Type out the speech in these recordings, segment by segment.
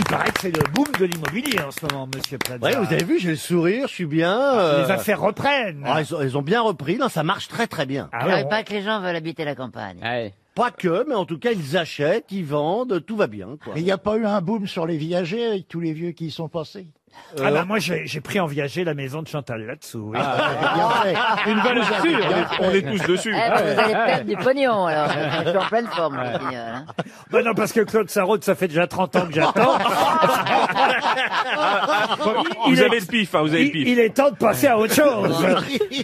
paraît que c'est le boom de l'immobilier en ce moment, monsieur Plaza. Ouais, vous avez vu, j'ai le sourire, je suis bien. Les affaires reprennent. Ah, elles ont bien repris, non, ça marche très très bien. Ah Il ouais, paraît pas que les gens veulent habiter la campagne. Ouais. Pas que, mais en tout cas, ils achètent, ils vendent, tout va bien, quoi. Mais il n'y a pas eu un boom sur les viagers avec tous les vieux qui y sont passés. Ah bah moi j'ai pris en viager la maison de Chantal là-dessous. oui. Bien fait. Une valeur sûre. On est tous dessus. Eh ben, vous allez perdre du pognon, alors. Je suis en pleine forme, le Guignol, hein. Bah non, parce que Claude Sarraute, ça fait déjà 30 ans que j'attends. Vous avez le pif, hein, vous avez le pif. Il est temps de passer à autre chose.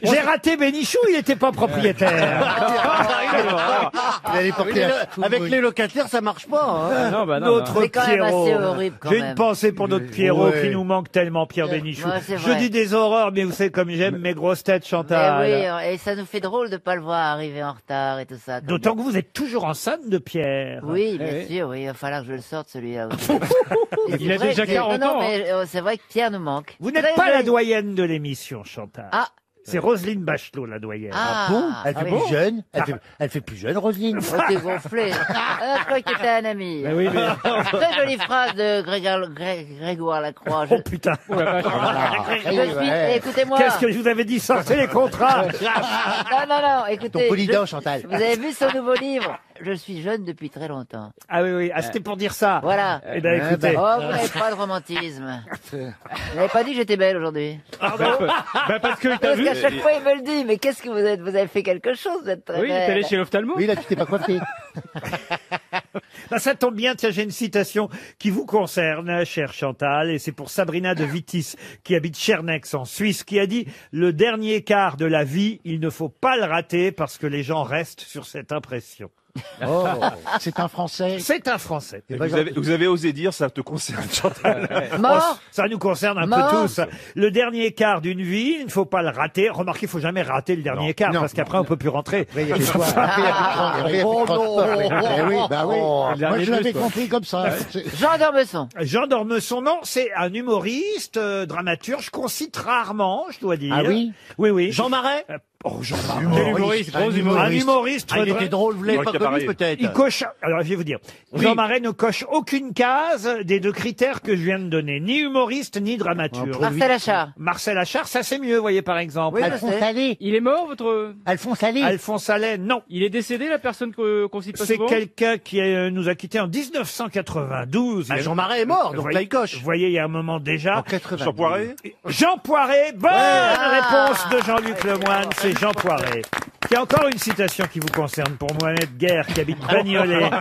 J'ai raté Bénichou, il n'était pas propriétaire. Avec les locataires, ça marche pas, hein. Non, bah non. Notre C'est quand même Pierrot. assez horrible, quand J'ai même. une pensée pour notre Pierrot Ouais. qui nous manque tellement, Pierre Bénichou. Ouais, c'est Je vrai. dis des horreurs, mais vous savez comme j'aime mes grosses têtes, Eh Chantal. oui, et ça nous fait drôle de pas le voir arriver en retard et tout ça. comme D'autant que vous êtes toujours en scène de Pierre. Oui, bien oui. sûr, oui, il va falloir que je le sorte celui-là aussi. Et Il c'est a vrai déjà que- 40 non, ans, mais c'est vrai que Pierre nous manque. Vous n'êtes Très pas la joli. doyenne de l'émission, Chantal. Ah, C'est Roselyne Bachelot, la doyenne. ah, Bon, elle ah fait oui. plus jeune, elle fait plus jeune, Roselyne. Oh, t'es gonflé. Ah, je crois que t'étais un ami. Bah oui, mais... Très jolie phrase de Grégoire Lacroix. Oh putain. Oh la vache. Écoutez-moi. Qu'est-ce que je vous avais dit, sortez les contrats. Non, écoutez. Ton polydent, Chantal. Vous avez vu ce nouveau livre? Je suis jeune depuis très longtemps. Ah oui, oui, ah, c'était pour dire ça. Voilà. Eh ben écoutez. Oh, vous n'avez pas de romantisme. Vous n'avez pas dit que j'étais belle aujourd'hui. Bah parce que t'as Parce vu. qu'à chaque fois, il me le dit. Mais qu'est-ce que vous êtes? Vous avez fait quelque chose, vous êtes très Oui, il est belle. allé chez l'ophtalmo. Oui, là, tu t'es pas coiffé. Ah, ça tombe bien, tiens, j'ai une citation qui vous concerne, chère Chantal, et c'est pour Sabrina de Vitis, qui habite Chernex en Suisse, qui a dit « Le dernier quart de la vie, il ne faut pas le rater parce que les gens restent sur cette impression. Oh, c'est un Français. » C'est un Français. Vous avez osé dire, ça te concerne, Chantal. Mort. Ça nous concerne un Mort. peu tous. Le dernier quart d'une vie, il ne faut pas le rater. Remarquez, il faut jamais rater le dernier quart, parce qu'après, on peut plus rentrer. Oui, il y a des fois. Oh non. Eh oui, bah oui. Moi, je l'avais compris comme ça. Jean d'Ormesson. Jean d'Ormesson, non, c'est un humoriste, dramaturge qu'on cite rarement, je dois dire. Ah oui? Oui, oui. Jean Marais? Oh, Jean Marais. Quel humoriste, gros Un humoriste. humoriste. Ah, il était drôle, vous l'avez pas connu, peut-être? Il coche, alors je vais vous dire, Jean Marais ne coche aucune case des deux critères que je viens de donner, ni humoriste, ni dramaturge. Marcel Achard. Marcel Achard, ça c'est mieux, voyez par exemple. Oui, je Alphonse sais. Allais. Il est mort, votre... Alphonse Allais. Alphonse Allais, non. Il est décédé, la personne qu'on cite pas C'est souvent. quelqu'un qui nous a quittés en 1992. Ah, Jean Marais est mort, donc Voyez- là, il coche. Vous voyez, il y a un moment déjà. Jean Poiré. Jean Poiré, bonne réponse de Jean-Luc Lemoyne, c'est Jean Poiré. Il y a encore une citation qui vous concerne pour Mohamed Guerre, qui habite Bagnolet,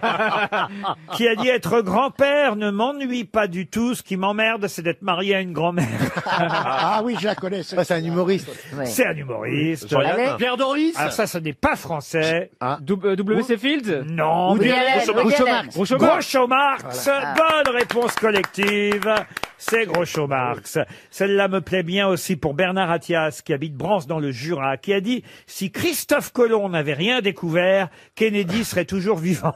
qui a dit « Être grand-père ne m'ennuie pas du tout. Ce qui m'emmerde, c'est d'être marié à une grand-mère. Ah oui, je la connais. Ah, c'est un humoriste. Ouais. » C'est un humoriste. Allez. Pierre Doris? Alors ça n'est pas français. W.C. Fields. Non. Woody Allen. Woody Allen. Groucho Marx. Bonne réponse collective. C'est Groucho Marx. Celle-là me plaît bien aussi pour Bernard Attias, qui habite Brance dans le Jura, qui a dit « Si Christophe Colomb n'avait rien découvert, Kennedy serait toujours vivant. »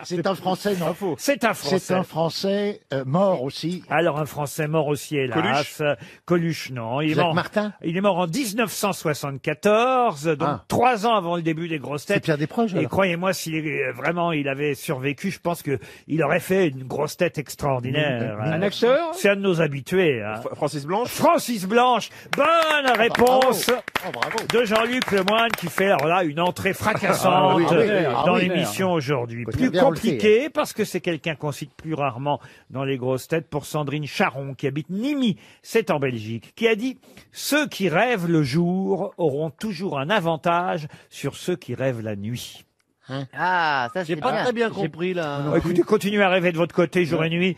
C'est un Français, non? C'est un C'est Français. un Français mort aussi. Alors un Français mort aussi, hélas. Coluche, non. Il est Jacques mort. Martin? Il est mort en 1974, donc Ah. 3 ans avant le début des grosses C'est têtes. Pierre Desproges, Et alors. croyez-moi, si vraiment il avait survécu, je pense que il aurait fait une grosse tête extraordinaire. Un acteur. C'est un de nos habitués. Hein. Francis Blanche. Francis Blanche, bonne réponse Bravo. de Jean-Luc Lemoyne qui fait alors là une entrée fracassante dans l'émission aujourd'hui. Plus bien compliqué parce que c'est quelqu'un qu'on cite plus rarement dans les grosses têtes pour Sandrine Charon qui habite Nîmes, c'est en Belgique, qui a dit « Ceux qui rêvent le jour auront toujours un avantage sur ceux qui rêvent la nuit. » Ah, ça c'est J'ai pas bien. très bien compris, là. Écoutez, continuez à rêver de votre côté jour et nuit.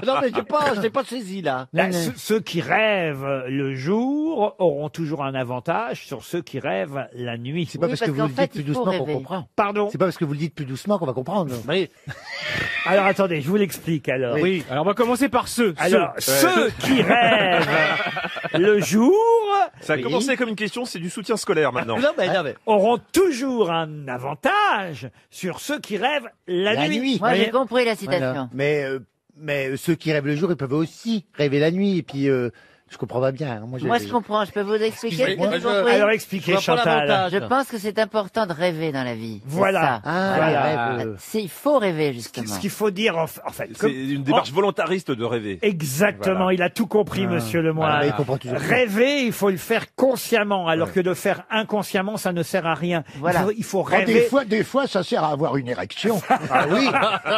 Non, mais je l'ai pas saisi, là. Là, ceux qui rêvent le jour auront toujours un avantage sur ceux qui rêvent la nuit. C'est pas Oui, parce que parce vous qu'en le fait, dites plus il faut doucement qu'on rêver. comprend. Pardon. C'est pas parce que vous le dites plus doucement qu'on va comprendre. Oui. Alors attendez, je vous l'explique alors. Oui. Alors on va commencer par ceux. Alors, ceux qui rêvent le jour Ça a commencé comme une question, c'est du soutien scolaire maintenant. Non, mais. auront toujours un avantage sur ceux qui rêvent la nuit. Moi j'ai Voyez. compris la Voilà. citation. Mais ceux qui rêvent le jour, ils peuvent aussi rêver la nuit. Et puis, Je comprends pas bien. Moi, je comprends, je peux vous expliquer. Alors expliquez, Chantal. Je pense que c'est important de rêver dans la vie. Voilà. Il faut rêver, justement. Ce qu'il faut dire, en fait. C'est une démarche volontariste de rêver. Exactement, Voilà. il a tout compris, monsieur Lemoyne. il comprend toujours. Rêver, il faut le faire consciemment, alors que de faire inconsciemment, ça ne sert à rien. Voilà. Il faut Ah, rêver. des fois, ça sert à avoir une érection. Ah oui.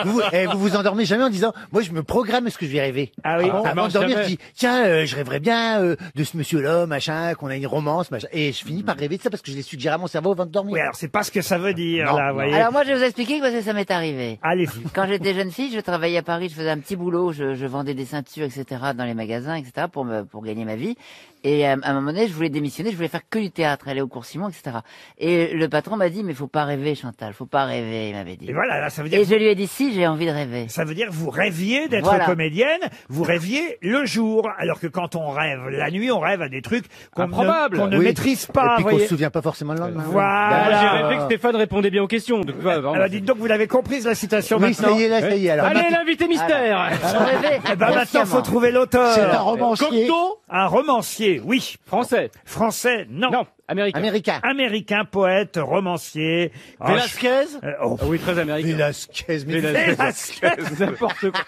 Vous vous endormez jamais en disant, moi, je me programme ce que je vais rêver. Ah oui. Avant de dormir, je dis, tiens, je rêverais bien de ce monsieur-là, machin, qu'on a une romance, machin. Et je finis par rêver de ça parce que je l'ai suggéré à mon cerveau avant de dormir. Oui, alors c'est pas ce que ça veut dire, Non, là, non. voyez. Alors moi, je vais vous expliquer parce que ça m'est arrivé. Allez-y. Quand j'étais jeune fille, je travaillais à Paris, je faisais un petit boulot, je vendais des ceintures, etc. dans les magasins, etc. pour gagner ma vie. Et à un moment donné, je voulais démissionner, je voulais faire que du théâtre, aller au cours Simon, etc. Et le patron m'a dit, mais faut pas rêver, Chantal, faut pas rêver, il m'avait dit. Et voilà, là, ça veut dire. Et je lui ai dit, si, j'ai envie de rêver. Ça veut dire que vous rêviez d'être Voilà. comédienne, vous rêviez le jour, alors que quand on rêve la nuit, on rêve à des trucs qu'on Improbable. ne Oui. maîtrise Et pas. puis qu'on voyez. se souvient pas forcément le lendemain. Voilà. Moi, j'ai rêvé que Stéphane répondait bien aux questions. Donc, Alors dites donc, vous l'avez comprise la citation Oui, maintenant. ça y est, là, ça y est. Alors, Allez, l'invité mystère. Je rêvais Eh ben maintenant, consciemment. faut trouver l'auteur. C'est un romancier. Un romancier, oui. Français. Français, non. Non, américain. américain. Américain, poète, romancier. Ah, Velasquez oh, Ah oui, très américain. Velasquez, mais Velasquez. N'importe quoi.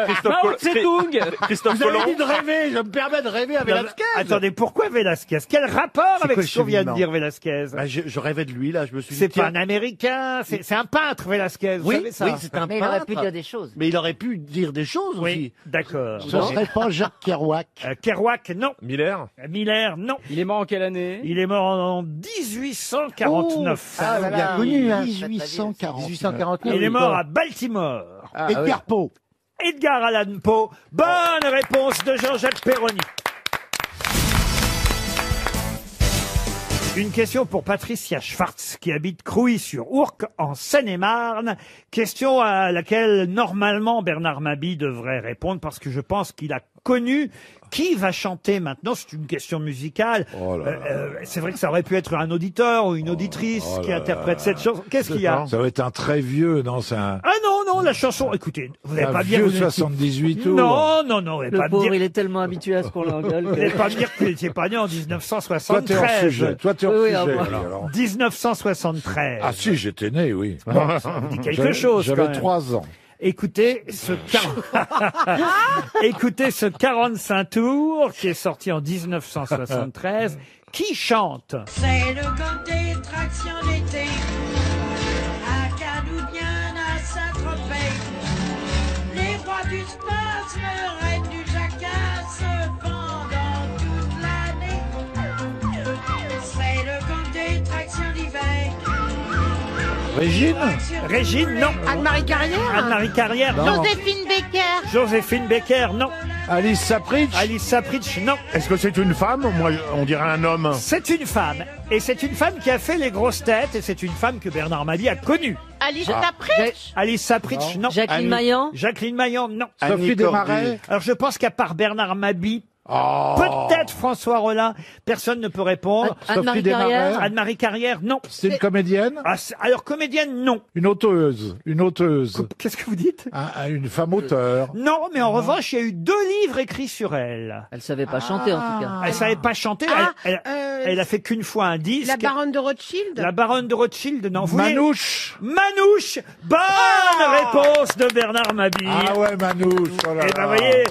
Christophe Mao Colomb. Tse-tung. Christophe Vous avez Colomb. dit de rêver, je me permets de rêver à Non, Velasquez. Attendez, pourquoi Velasquez? Quel rapport avec quoi le ce qu'on vient de cheminement dire, Velasquez? Bah, je rêvais de lui, là, je me suis dit. C'est pas tiens. un Américain, c'est un peintre, Velasquez. Vous Oui, savez ça? oui, c'est un Mais il aurait pu peintre. dire des choses. Mais il aurait pu dire des choses Oui, aussi. d'accord. Ce serait pas Jacques Kerouac. Kerouac, non. Miller. Miller, non. Il est mort en quelle année? Il est mort en 1849. Ah, voilà. bien connu, hein. 1840. 1849. Il est mort à Baltimore. Edgar Poe. Edgar Allan Poe. Bonne réponse de Jean-Jacques Perroni. Une question pour Patricia Schwartz, qui habite Crouy-sur-Ourcq, en Seine-et-Marne. Question à laquelle, normalement, Bernard Mabie devrait répondre, parce que je pense qu'il a connu qui va chanter maintenant. C'est une question musicale. C'est vrai que ça aurait pu être un auditeur ou une auditrice qui interprète cette chanson. Qu'est-ce qu'il y a? Ça va être un très vieux, non, c'est un Ah non, la chanson, écoutez, vous n'allez pas dire... vieux vous êtes- 78 tours. Non, vous n'allez pas me dire... il est tellement habitué à ce qu'on l'engueule. Vous n'allez pas me dire que vous n'étiez pas né en Toi, t'es hors 1973. sujet. Toi, t'es hors Oui, sujet. oui, alors. 1973. Ah si, j'étais né, oui. Bon, ça vous dit quelque J'avais- chose, quand J'avais même. 3 ans. Écoutez ce, Écoutez ce 45 tours qui est sorti en 1973. Qui chante? C'est le côté traction d'été, à Cannes ou bien à Saint-Tropez. Les rois du spasme, reines du jacasse, pendant toute l'année. C'est le côté traction d'hiver. Régine Régine, non. Anne-Marie Carrière. Anne-Marie Carrière, non. Joséphine Becker. Joséphine Becker, non. Alice Sapritch Alice Sapritch, non. Est-ce que c'est une femme? Moi, on dirait un homme. C'est une femme. Et c'est une femme qui a fait les grosses têtes. Et c'est une femme que Bernard Mabie a connue. Alice Sapritch. Alice Sapritch, non. Jacqueline Maillan. Jacqueline Maillan, non. Sophie Desmarais Alors je pense qu'à part Bernard Mabie, Oh. peut-être François Rollin, personne ne peut répondre. Anne-Marie Sophie Carrière. Desmarais Anne-Marie Carrière, non. C'est une comédienne Ah, alors comédienne, non. Une auteuse. Une auteuse. Qu'est-ce que vous dites? Une femme auteur. Non, mais en revanche, il y a eu 2 livres écrits sur elle. Elle savait pas chanter en tout cas. Elle savait pas chanter. Elle a fait qu'une fois un disque. La baronne de Rothschild. La baronne de Rothschild, non. Vous voulez- Manouche Manouche. Bonne réponse de Bernard Mabie. Ah ouais, Manouche. Oh là Et ben, là. voyez,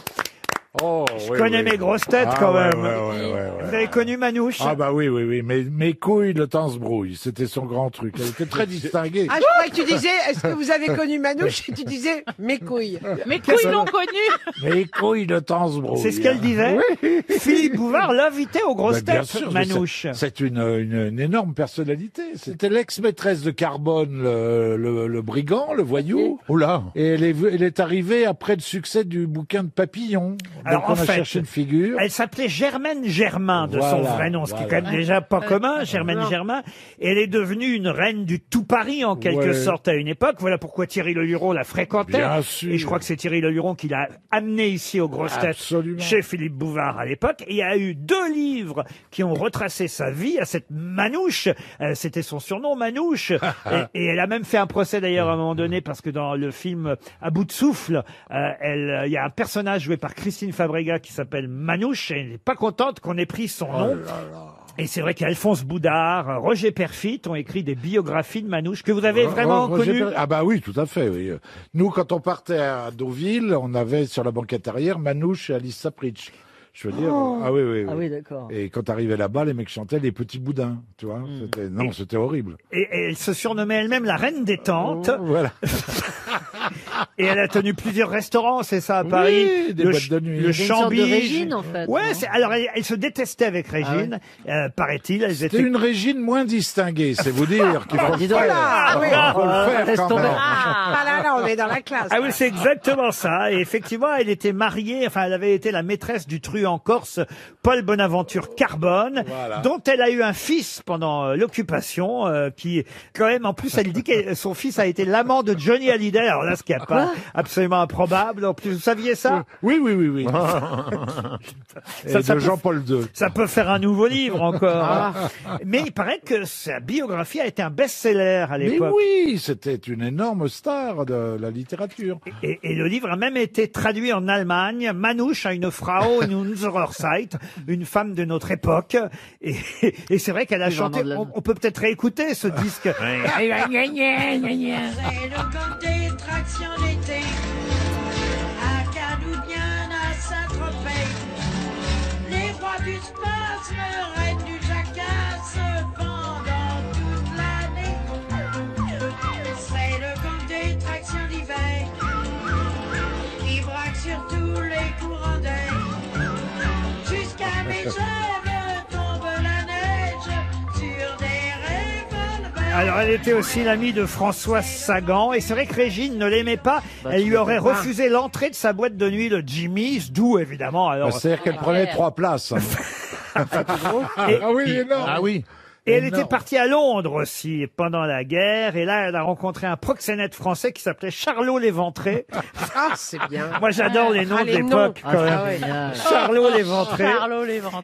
Oh, je oui, connais oui. mes grosses têtes Ah, quand ouais, même. ouais. Vous avez connu Manouche? Ah bah oui. Mais mes couilles, le temps se brouille. C'était son grand truc. Elle était très distinguée. Ah, je croyais que tu disais, est-ce que vous avez connu Manouche? Et tu disais, mes couilles. Mes couilles l'ont connu. Mes couilles, le temps se brouille. C'est ce qu'elle disait. Philippe Bouvard l'invitait aux grosses Ben, bien têtes, sûr, mais Manouche. c'est une énorme personnalité. C'était l'ex-maîtresse de Carbone, le brigand, le voyou. Oula. Et elle est arrivée après le succès du bouquin de Papillon. Alors, Donc on en a fait, cherché une figure. Elle s'appelait Germaine Germain de son Voilà, vrai nom, ce qui est voilà. quand même déjà pas commun, Germaine Germain. Et elle est devenue une reine du tout Paris en quelque Ouais. sorte à une époque. Voilà pourquoi Thierry Leluron la fréquentait. Bien sûr. Et je crois que c'est Thierry Leluron qui l'a amené ici aux grosses têtes Absolument. chez Philippe Bouvard à l'époque. Et il y a eu 2 livres qui ont retracé sa vie à cette Manouche. C'était son surnom, Manouche. et elle a même fait un procès d'ailleurs à un moment donné parce que dans le film À bout de souffle, il y a un personnage joué par Christine Fabrega qui s'appelle Manouche et elle n'est pas contente qu'on ait pris son nom. Et c'est vrai qu'Alphonse Boudard, Roger Perfit ont écrit des biographies de Manouche que vous avez vraiment connues. Ah bah oui, tout à fait. Oui. Nous, quand on partait à Deauville, on avait sur la banquette arrière Manouche et Alice Sapritch. Je veux dire, ah oui. Ah oui, d'accord. Et quand t'arrivais là-bas, les mecs chantaient les petits boudins, tu vois. C'était horrible. Et elle se surnommait elle-même la reine des tentes. Voilà. Et elle a tenu plusieurs restaurants, c'est ça, à Paris. Oui, des boîtes de nuit. Le C'est une sorte de Chambige. Régine, en fait. Ouais, non alors elle se détestait avec Régine, paraît-il. Elles C'était étaient... une Régine moins distinguée, c'est vous dire qu'il faut le Dis donc. faire. Ah, oui. Faut le faire Laisse quand tomber. même. Ah là, on est dans la classe. Ah oui, c'est exactement ça. Et effectivement, elle était mariée, enfin, elle avait été la maîtresse du truand corse Paul Bonaventure Carbone, Voilà. dont elle a eu un fils pendant l'occupation, qui, quand même, en plus, elle dit que son fils a été l'amant de Johnny Hallyday. Alors là, ce qui n'est pas absolument improbable. En plus, vous saviez ça? Oui. Et Ça de peut- Jean-Paul II. Ça peut faire un nouveau livre encore. Mais il paraît que sa biographie a été un best-seller à Mais l'époque. oui, c'était une énorme star de la littérature. Et le livre a même été traduit en Allemagne. Manouche a une Frau in unserer Zeit, une femme de notre époque. Et c'est vrai qu'elle a Oui, chanté. vraiment de la- On peut peut-être réécouter ce disque. C'est le gang des tractions d'été à Cadoudien, à Saint-Tropez. Les rois du spasme, reines du jacasse pendant toute l'année. C'est le gang des tractions d'hiver qui braque sur tous les courants d'air. Jusqu'à Megève tombe la neige sur des revolvers. Alors, elle était aussi l'amie de Françoise Sagan. Et c'est vrai que Régine ne l'aimait pas. Elle lui aurait refusé l'entrée de sa boîte de nuit, le Jimmy's, d'où évidemment. Alors, C'est-à-dire qu'elle prenait 3 places. Ah oui, énorme. Ah oui. et elle énorme. était partie à Londres aussi pendant la guerre. Et là, elle a rencontré un proxénète français qui s'appelait Charlot Léventré. Ah, c'est bien. Moi, j'adore les noms Ah, les d'époque. Ah, quand c'est même. génial. Charlot Léventré. Charlot Léventré.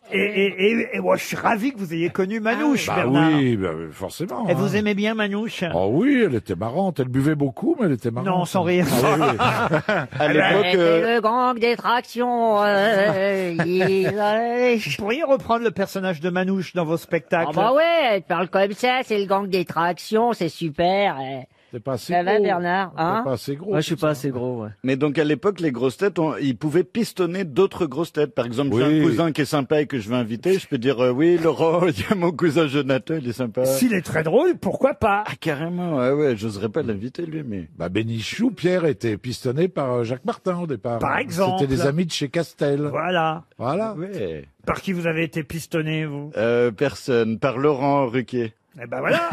Et moi, je suis ravi que vous ayez connu Manouche, Bah Bernard. oui, bah, forcément. Et hein. vous aimez bien Manouche? Oh oui, elle était marrante. Elle buvait beaucoup, mais elle était marrante. Non, sans rire. Ah oui, oui. À l'époque, C'était le gang des tractions. Vous pourriez reprendre le personnage de Manouche dans vos spectacles? Ah bah ouais, elle parle comme ça, c'est le gang des tractions, c'est super. C'est pas assez Ça va gros. Bernard, C'est hein? pas assez gros. Moi je suis tout pas ça. assez gros, ouais. Mais donc à l'époque, les grosses têtes, ils pouvaient pistonner d'autres grosses têtes. Par exemple, j'ai Oui. un cousin qui est sympa et que je veux inviter. Je peux dire oui, Laurent, il y a mon cousin Jonathan, il est sympa. S'il est très drôle, pourquoi pas? Ah carrément, ouais, j'oserais pas l'inviter lui, mais. Bah, Bénichou, Pierre était pistonné par Jacques Martin au départ. Par exemple. C'était des amis de chez Castel. Voilà. Voilà. Ouais. Par qui vous avez été pistonné, vous? Personne. Par Laurent Ruquier. Eh ben voilà.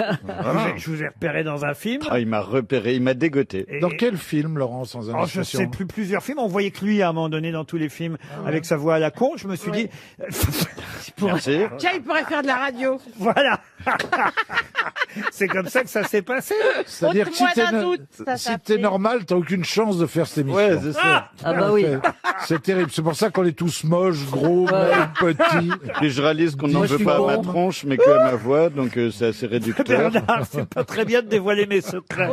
Je vous ai repéré dans un film. Ah, il m'a repéré, il m'a dégoté. Et- Dans quel film, Laurent, sans Oh, je indiscrétion sais plus, plusieurs films. On voyait que lui, à un moment donné, dans tous les films, avec sa voix à la con, je me suis dit, Merci. Tiens, il pourrait faire de la radio. voilà. C'est comme ça que ça s'est passé. C'est-à-dire que si Ôte-moi t'es d'un doute, ça si s'appelait. t'es normal, t'as aucune chance de faire cette émission. Ouais, c'est ça. Ah bah oui. C'est terrible. C'est pour ça qu'on est tous moches, gros, maigres, petits. Puis je réalise qu'on n'en Moi, je veut suis pas à con. ma tronche, mais que à ma voix, donc c'est assez réducteur. Bernard, c'est pas très bien de dévoiler mes secrets.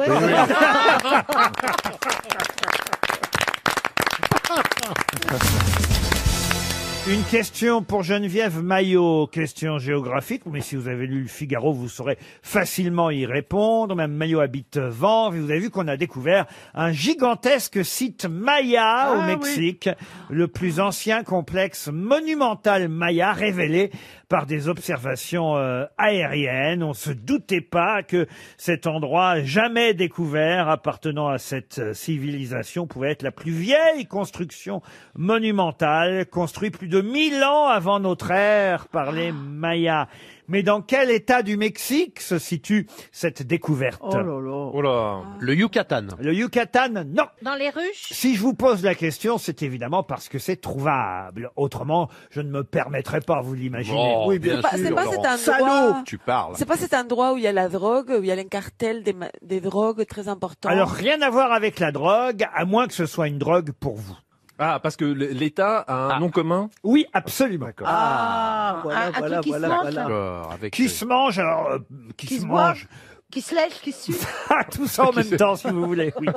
Une question pour Geneviève Maillot, question géographique, mais si vous avez lu le Figaro, vous saurez facilement y répondre. Même Maillot habite Vanves, et vous avez vu qu'on a découvert un gigantesque site Maya au Mexique, le plus ancien complexe monumental Maya révélé par des observations aériennes. On se doutait pas que cet endroit jamais découvert appartenant à cette civilisation pouvait être la plus vieille construction monumentale construite plus de 1000 ans avant notre ère par les Mayas. Mais dans quel état du Mexique se situe cette découverte? Oh là là. Oh là. Le Yucatan. Le Yucatan, non. Dans les ruches? Si je vous pose la question, c'est évidemment parce que c'est trouvable. Autrement, je ne me permettrais pas, vous l'imaginez. Oh, Oui, bien c'est sûr, pas Laurent. cet endroit. Tu parles. C'est pas cet endroit où il y a la drogue, où il y a un cartel des drogues très important. Alors, rien à voir avec la drogue, à moins que ce soit une drogue pour vous. Ah, parce que l'État a un nom commun. Oui, absolument. Ah, voilà, un voilà, truc qui se voilà, mange, voilà. D'accord. Avec Qui se mange, alors, qui Qui se se boit. mange, Qui se lèche, qui se suce. Ah, tout ça en même temps, si vous voulez. Oui.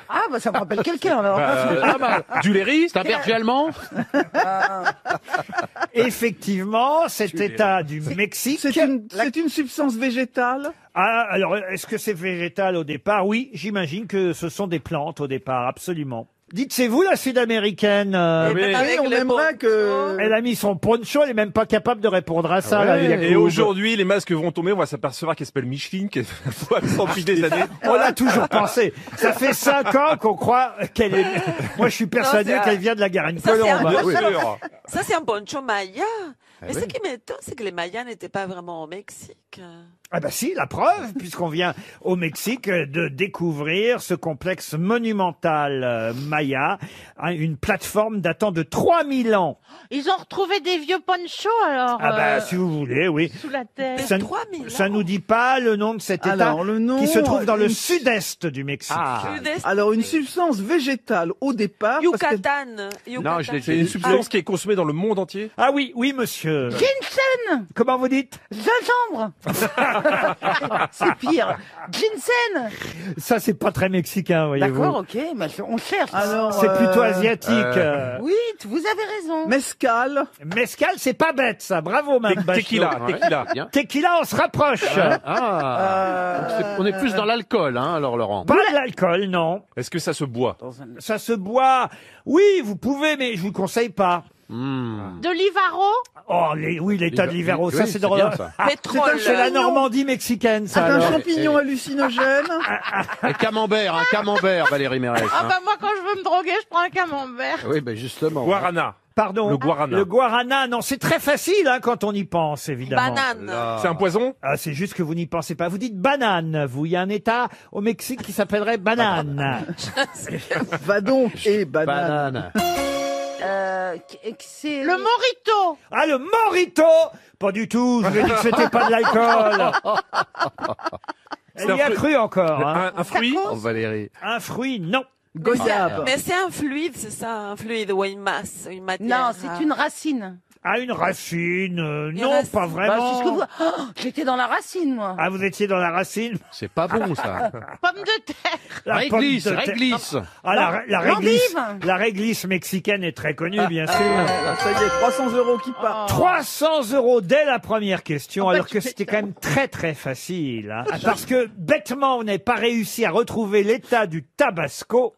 Ah, bah ça me rappelle quelqu'un alors. Pas mal. Du Léry, c'est un berger allemand. Effectivement, cet État du Mexique. C'est une substance végétale. Ah, alors, est-ce que c'est végétal au départ? Oui, j'imagine que ce sont des plantes au départ, absolument. Dites, c'est vous la sud-américaine Oui, on aimerait que... Elle a mis son poncho, elle est même pas capable de répondre à ça. Ouais, là, et aujourd'hui, les masques vont tomber, on va s'apercevoir qu'elle s'appelle Micheline, qu'elle voit depuis des années. On l'a toujours pensé. Ça fait 5 ans qu'on croit qu'elle est... Moi, je suis persuadé qu'elle vient de la Garenne-Colombe. Ça, c'est un poncho maya. Mais oui. ce qui m'étonne, c'est que les Mayas n'étaient pas vraiment au Mexique. Ah bah si, la preuve, puisqu'on vient au Mexique de découvrir ce complexe monumental maya, une plateforme datant de 3000 ans. Ils ont retrouvé des vieux ponchos alors. Ah bah si vous voulez, oui. Sous la terre. Ça nous dit pas le nom de cet État Alors, le nom, qui se trouve dans le sud-est du Mexique. Alors, une substance végétale au départ. Yucatan. Non, c'est une substance qui est consommée dans le monde entier. Ah oui, oui monsieur. Ginseng. Comment vous dites? Gingembre. C'est pire. Ginseng. Ça c'est pas très mexicain, voyez-vous. D'accord, ok, mais on cherche. Alors, C'est plutôt asiatique. Oui, vous avez raison. Mescal. Mescal, c'est pas bête ça. Bravo, Mme Bachelot. Tequila. Tequila, on se rapproche. On est plus dans l'alcool, hein, alors Laurent. Pas de l'alcool, non. Est-ce que ça se boit? Ça se boit. Oui, vous pouvez, mais je vous conseille pas. De l'Ivaro. Oh, oui, l'état de l'Ivaro, ça oui, c'est c'est drôle. bien, ça. C'est la Normandie mexicaine, ça. C'est un alors. champignon hallucinogène. Un camembert, Valérie Mérès. Ah bah moi quand je veux me droguer, je prends un camembert. Oui, ben justement. Guarana. Pardon. Le guarana. Le guarana, non, c'est très facile hein, quand on y pense, évidemment. Banane. C'est un poison? Ah, c'est juste que vous n'y pensez pas. Vous dites banane, vous. Il y a un État au Mexique qui s'appellerait banane. Va donc, et banane. C'est le Morito. Ah, le Morito! Pas du tout, je vous ai dit que c'était pas de l'alcool. Elle y a cru encore. Hein. Un fruit? Oh, Valérie. Un fruit, non. Goyave. Mais c'est un fluide, c'est ça, un fluide ou une masse, une matière. Non, c'est une racine. Ah, une racine, non, racine. pas vraiment. Bah, c'est ce que vous... Oh, j'étais dans la racine, moi. Ah, vous étiez dans la racine? C'est pas bon, ça. Pomme de terre. La Réglisse, pomme de terre. réglisse. Ah, la réglisse. L'endive. La réglisse mexicaine est très connue, bien sûr. Ça y est, 300 € qui partent. 300 € dès la première question, alors que c'était quand même très très facile. Hein. Parce que bêtement, on n'avait pas réussi à retrouver l'état du Tabasco.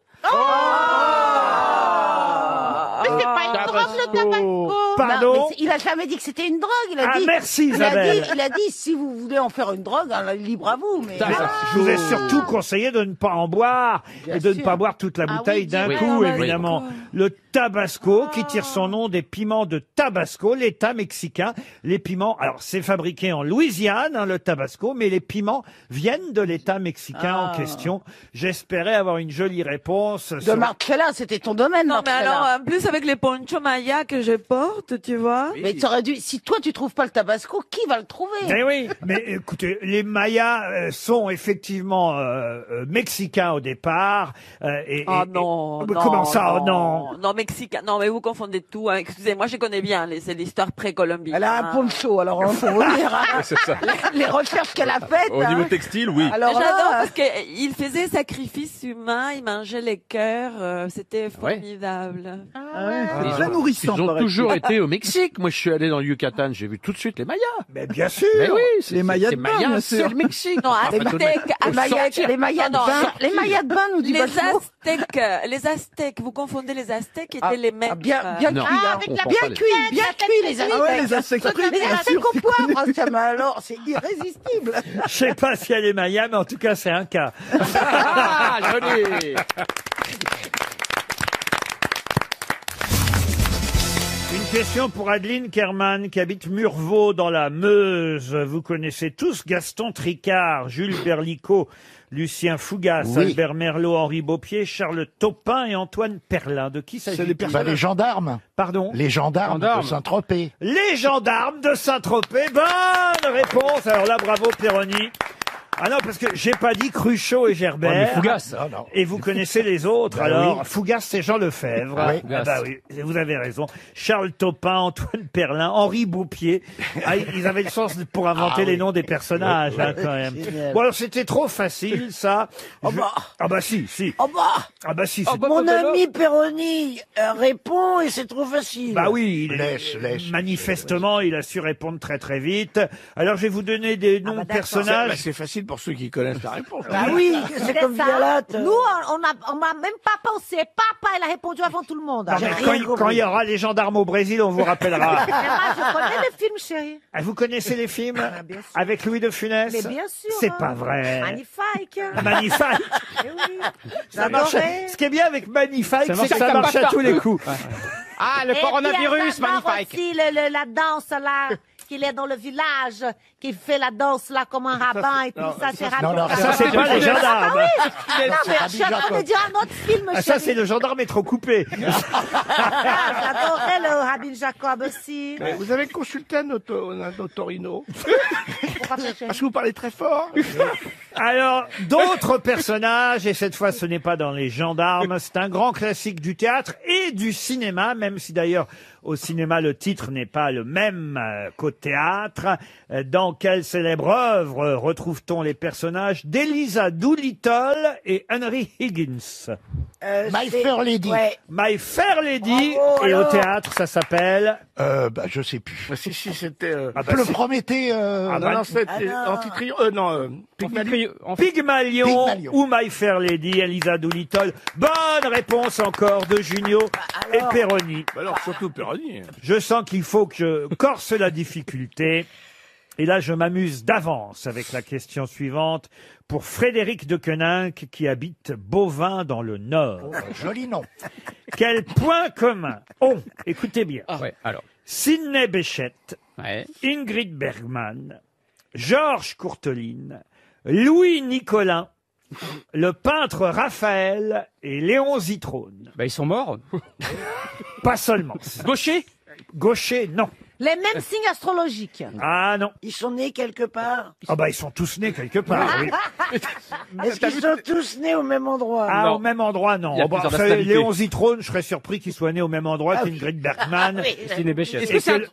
Mais c'est pas une drogue, le tabasco. Pardon? Non, mais il a jamais dit que c'était une drogue. Il a Ah, dit, merci, Isabelle. Il a dit, si vous voulez en faire une drogue, hein, libre à vous. Mais... Je vous ai surtout conseillé de ne pas en boire et de ne pas boire toute la bouteille d'un coup, évidemment. Le Tabasco, qui tire son nom des piments de Tabasco, l'État mexicain. Les piments, alors c'est fabriqué en Louisiane, hein, le Tabasco, mais les piments viennent de l'État mexicain en question. J'espérais avoir une jolie réponse. De Marcella, c'était ton domaine, Non, mais Marcella. alors, en plus, avec les ponchos maya que je porte, tu vois. Mais tu aurais dû, si toi tu trouves pas le tabasco, qui va le trouver? Eh oui, mais écoutez, les Mayas sont effectivement mexicains au départ. Non. Comment ça, oh non? Non, mexicain. Non, mais vous confondez tout. Hein. Excusez-moi, je connais bien. C'est l'histoire pré-colombienne. Elle a un poncho, alors on faut dire. Hein. C'est ça. Les recherches qu'elle a faites. Au niveau hein. textile, oui. Alors J'adore là, parce qu'il faisait sacrifice humain, il mangeait les cœurs, c'était formidable. C'est très nourrissant. Ils ont paraît-il. toujours été au Mexique. Moi, je suis allé dans le Yucatan, j'ai vu tout de suite les Mayas. Mais bien sûr. Mais oui, Les Mayas de bain, bien c'est sûr. le Mexique. Non, Aztèques, les Mayas de bain, les Mayas de bain nous dit les Bachelot. Aztèques, vous confondez les Aztèques qui étaient les maîtres. Bien Non. cuit, Ah, hein. avec la bien cuit, les Aztèques. Ah ouais, les Aztèques frites, Les bien Aztèques sûr. au poivre, ça, mais alors, c'est irrésistible. Je sais pas si elle est Maya, mais en tout cas, c'est un cas. Ah, joli. Une question pour Adeline Kerman qui habite Murvaux dans la Meuse. Vous connaissez tous Gaston Tricard, Jules Berlicot, Lucien Fougas, Oui. Albert Merlot, Henri Beaupied, Charles Topin et Antoine Perlin. De qui s'agit-il? Les gendarmes. Pardon? Les gendarmes de Saint-Tropez. Les gendarmes de Saint-Tropez. Bonne réponse. Alors là, bravo Péroni. Ah non, parce que j'ai pas dit Cruchot et Gerbert. Ouais, mais Fougas. Ah, non. Et vous connaissez les autres, Bah alors. oui. Fougas, c'est Jean Lefebvre. Ah oui. Ah bah oui, vous avez raison. Charles Topin, Antoine Perlin, Henri Beaupier. Ah, ils avaient le sens pour inventer les noms des personnages, hein, quand même. Génial. Bon, alors c'était trop facile, ça. Ah bah si. Oh bah, Ah bah si. c'est- mon ami Perroni répond et c'est trop facile. Bah oui, Lèche. manifestement, il a su répondre très très vite. Alors je vais vous donner des noms de personnages. C'est facile pour ceux qui connaissent la réponse. Bah oui, c'est comme Violette. Nous, on m'a même pas pensé. Papa, il a répondu avant tout le monde. Non, mais quand il y aura les gendarmes au Brésil, on vous rappellera. Mais moi, je connais le film, chérie. Ah, vous connaissez les films bien sûr. avec Louis de Funès? Mais bien sûr. C'est pas vrai. Magnifique. Magnifique. Eh oui. Ça marche. J'adorais. Ce qui est bien avec Magnifique, c'est que ça ça marche marche à tous les partout. coups. Ah, le Et coronavirus, puis, j'adore magnifique. aussi la danse, là, qu'il est dans le village, qui fait la danse, là, comme un rabbin, et tout ça, c'est non, rabbin. Ça, c'est pas les gendarmes. Non, mais je suis en train de dire un autre film, Ah, ça, c'est le gendarme est trop coupé. J'adorais le Rabin Jacob aussi. Vous avez consulté un otorino Pourquoi pas, chérie parce que vous parlez très fort. Alors, d'autres personnages, et cette fois ce n'est pas dans les gendarmes, c'est un grand classique du théâtre et du cinéma, même si d'ailleurs au cinéma le titre n'est pas le même qu'au théâtre. Dans quelle célèbre œuvre retrouve-t-on les personnages d'Eliza Doolittle et Henry Higgins? My Fair Lady. Ouais. My Fair Lady, Bravo, et au alors. théâtre ça s'appelle... Bah, je sais plus. Si, c'était Ah bah le si. Prométhée. Ah bah non, c'était non. Antitrio. Non, Pygmalion. Pygmalion Pygmalion. ou My Fair Lady, Eliza Doolittle. Bonne réponse encore de Junio et Perroni. Bah alors, surtout Perroni. Je sens qu'il faut que je corse la difficulté. Et là, je m'amuse d'avance avec la question suivante pour Frédéric de Queninck qui habite Beauvais dans le Nord. Joli nom. Quel point commun ont, écoutez bien, Ouais, alors. Sidney Bechet, Ouais. Ingrid Bergman, Georges Courteline, Louis Nicolin, le peintre Raphaël et Léon Zitrone. Bah, ils sont morts. Pas seulement. Gaucher. Gaucher, non. Les mêmes signes astrologiques. Ah non. Ils sont nés quelque part. Ah bah ils sont tous nés quelque part, oui. Est-ce qu'ils sont tous nés au même endroit? Ah, Non. au même endroit, non. Il y a Oh, bah, plusieurs vous savez, nationalités. Léon Zitrone, je serais surpris qu'il soit né au même endroit qu'Ingrid Bergman Sidney Bechet.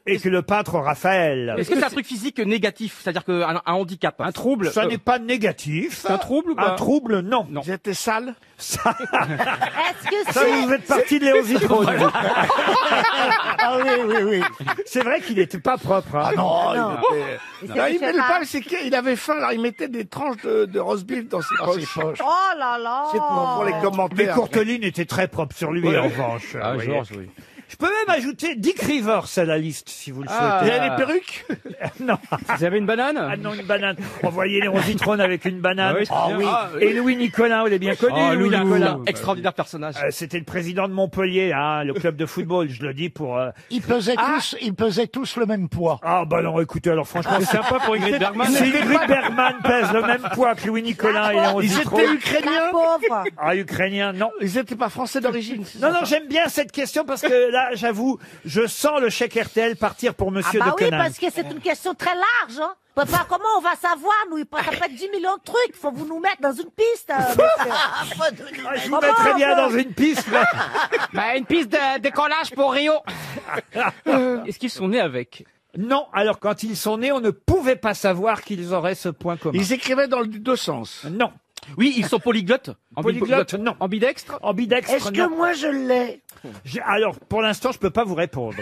et que le peintre Raphaël. Est-ce que c'est un truc physique négatif, c'est-à-dire un handicap, un trouble? Ça n'est pas négatif. C'est un trouble ou pas? Un trouble, non. Ils étaient sales. Ça, Est-ce que ça, c'est... vous faites partie de Léon Zitrone. Ah oui. C'est vrai qu'il n'était pas propre. Hein. Non. c'est Non, il Michel met le Bach. problème, c'est qu'il avait faim, alors il mettait des tranches de roast beef dans ses poches. Oh là là. C'est pour les Mais commentaires. Courteline était très propre sur lui, en revanche. Ah, vous voyez. Georges, oui. Je peux même ajouter Dick Rivers à la liste, si vous le Ah. Il y souhaitez. a des perruques. Non. Vous avez une banane? Ah non, une banane. On voyait Léon Zitrone avec une banane. Ah oui, c'est bien. Ah, Et Louis Nicolin, vous l'avez bien connu, Oh, Louis Loulou. Nicolin. Extraordinaire personnage. C'était le président de Montpellier, hein, le club de football, je le dis pour... Ils pesaient tous le même poids. Ah bah non, écoutez, alors franchement, C'est sympa pour Ingrid Bergman. si Ingrid Bergman pèse le même poids que Louis Nicolin et Léon Ils Zitrone... étaient La ukrainiens. pauvre. Ah, ukrainien, non. Ils étaient pas français d'origine. c'est Non, ça non, j'aime bien cette question parce que là, j'avoue, je sens le chèque RTL partir pour Ah Monsieur bah de oui, Queninck. parce que c'est une question très large. Hein. Papa, comment on va savoir, nous? Ça peut être 10 millions de trucs. Faut vous nous mettre dans une piste. monsieur. Ah, je vous mettrais bien dans une piste, mais... Bah, une piste de décollage pour Rio. Est-ce qu'ils sont nés avec? Non, alors quand ils sont nés, on ne pouvait pas savoir qu'ils auraient ce point commun. Ils écrivaient dans les deux sens. Non. Oui, ils sont polyglottes. Polyglotte, non. Ambidextres? Ambidextre, Est-ce que non. moi je l'ai? Alors, pour l'instant, je peux pas vous répondre.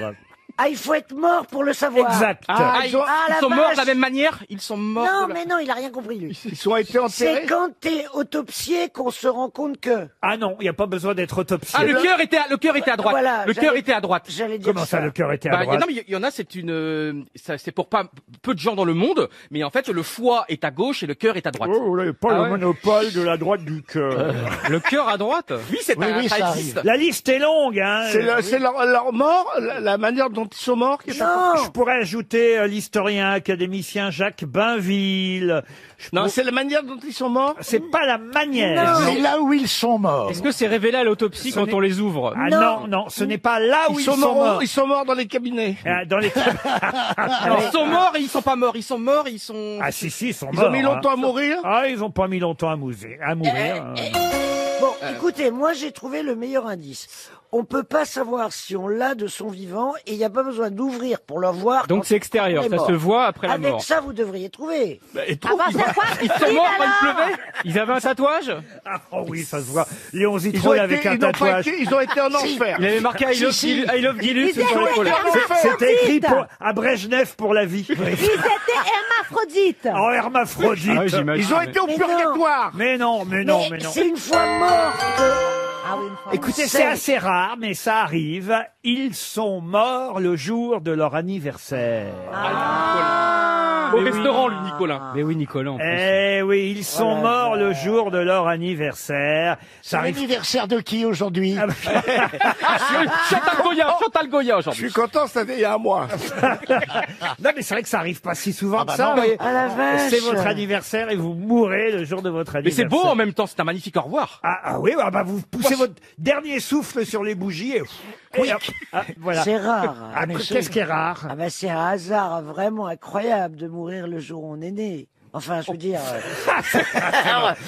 Ah, il faut être mort pour le savoir. Exact. Ah, ils la sont morts vache. de la même manière? Ils sont morts. Non, de la- mais non, il a rien compris, lui. Ils ont été enterrés. C'est quand t'es autopsié qu'on se rend compte que... Ah non, il n'y a pas besoin d'être autopsié. Ah, le cœur était à droite. Voilà, le cœur j'allais- était à droite. J'allais dire Comment ça, le cœur était à Bah, droite non, mais il y en a, c'est c'est pour pas peu de gens dans le monde, mais en fait, le foie est à gauche et le cœur est à droite. Oh, vous n'avez pas Ah le ouais monopole de la droite du cœur. Le cœur à droite? Oui, c'est Oui, un oui, ça ça existe. La liste est longue, hein. C'est leur mort, la manière dont dont ils sont morts qui est Je pourrais ajouter l'historien académicien Jacques Bainville. Non, c'est la manière dont ils sont morts. C'est pas la manière. C'est là où ils sont morts. Est-ce que c'est révélé à l'autopsie quand on les ouvre? Ah non, non, ce n'est pas là où ils sont morts. Ils sont morts dans les cabinets. Dans les... Ils sont morts et ils sont pas morts. Ils sont morts, ils sont... Ah si, ils sont Ils morts. ont mis longtemps à mourir. Ah, ils ont pas mis longtemps à mourir. Bon, écoutez, moi j'ai trouvé le meilleur indice. On peut pas savoir si on l'a de son vivant et il n'y a pas besoin d'ouvrir pour le voir. Donc c'est extérieur, ça se voit après la mort. Avec ça, vous devriez trouver. Ils sont morts quand il pleuvait. Ils avaient un tatouage. Oh oui, ça se voit. Léon Zitrone avec un tatouage. Ils ont été en enfer. Il avait marqué I love Gilus sur l'épaule. C'était écrit à Brejnev pour la vie. Ils étaient hermaphrodites. Oh, hermaphrodite. Ils ont été au purgatoire. Mais non. C'est une fois mort que... Écoutez, c'est assez rare, mais ça arrive. Ils sont morts le jour de leur anniversaire. Au restaurant, lui, Nicolas. Mais oui, Nicolas. Eh oui, ils sont morts le jour de leur anniversaire. C'est l'anniversaire de qui aujourd'hui? Chantal Goya aujourd'hui. Je suis content, c'était il y a un mois. Non, mais c'est vrai que ça arrive pas si souvent que ça. non, vous voyez. Ah, la vache. C'est votre anniversaire et vous mourrez le jour de votre Mais anniversaire. c'est beau en même temps, c'est un magnifique au revoir. Ah oui, bah vous poussez votre dernier souffle sur les bougies et hop, voilà. C'est rare. Qu'est-ce qui est rare? Ah bah c'est un hasard vraiment incroyable de mourir le jour où on est né. Enfin, je veux dire...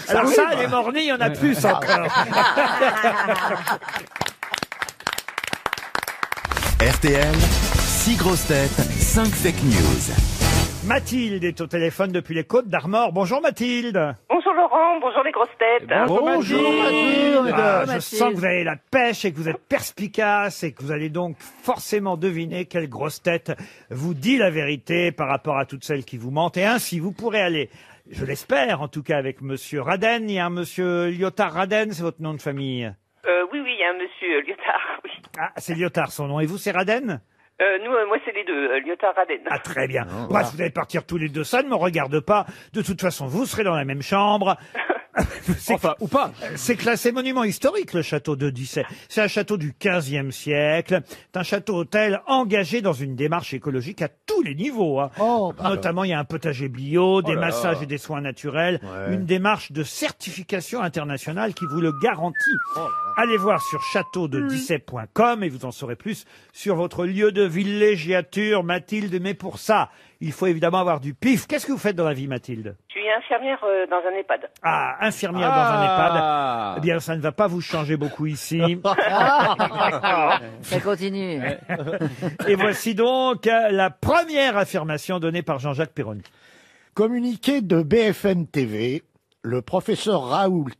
Alors ça, les morts-nés, il y en a plus encore. RTL, 6 grosses têtes, 5 fake news. Mathilde est au téléphone depuis les Côtes d'Armor. Bonjour Mathilde. Bonjour Laurent, bonjour les grosses têtes. Bonjour Mathilde. Je Mathilde. sens que vous avez la pêche et que vous êtes perspicace et que vous allez donc forcément deviner quelle grosse tête vous dit la vérité par rapport à toutes celles qui vous mentent. Et ainsi, vous pourrez aller, je l'espère en tout cas, avec Monsieur Raden. Il y a un Monsieur Lyotard Raden, c'est votre nom de famille? Oui, il y a un monsieur Lyotard, oui. Ah, c'est Lyotard son nom. Et vous, c'est Raden? Moi c'est les deux, Lyotard Raden. Ah, très bien. Bref, vous allez partir tous les deux, ça ne me regarde pas. De toute façon, vous serez dans la même chambre. Enfin, ou pas. C'est classé monument historique, le château de Dissay. C'est un château du XVe siècle. C'est un château-hôtel engagé dans une démarche écologique à tous les niveaux. Hein. Notamment, il y a un potager bio, des massages et des soins naturels. Une démarche de certification internationale qui vous le garantit. Allez voir sur châteaudedissay.com et vous en saurez plus sur votre lieu de villégiature, Mathilde. Mais pour ça, il faut évidemment avoir du pif. Qu'est-ce que vous faites dans la vie, Mathilde? Je suis infirmière dans un EHPAD. Ah, infirmière dans un EHPAD. Eh bien, ça ne va pas vous changer beaucoup ici. Ça continue. Et voici donc la première affirmation donnée par Jean-Jacques Perroni. Communiqué de BFM TV, le professeur Raoult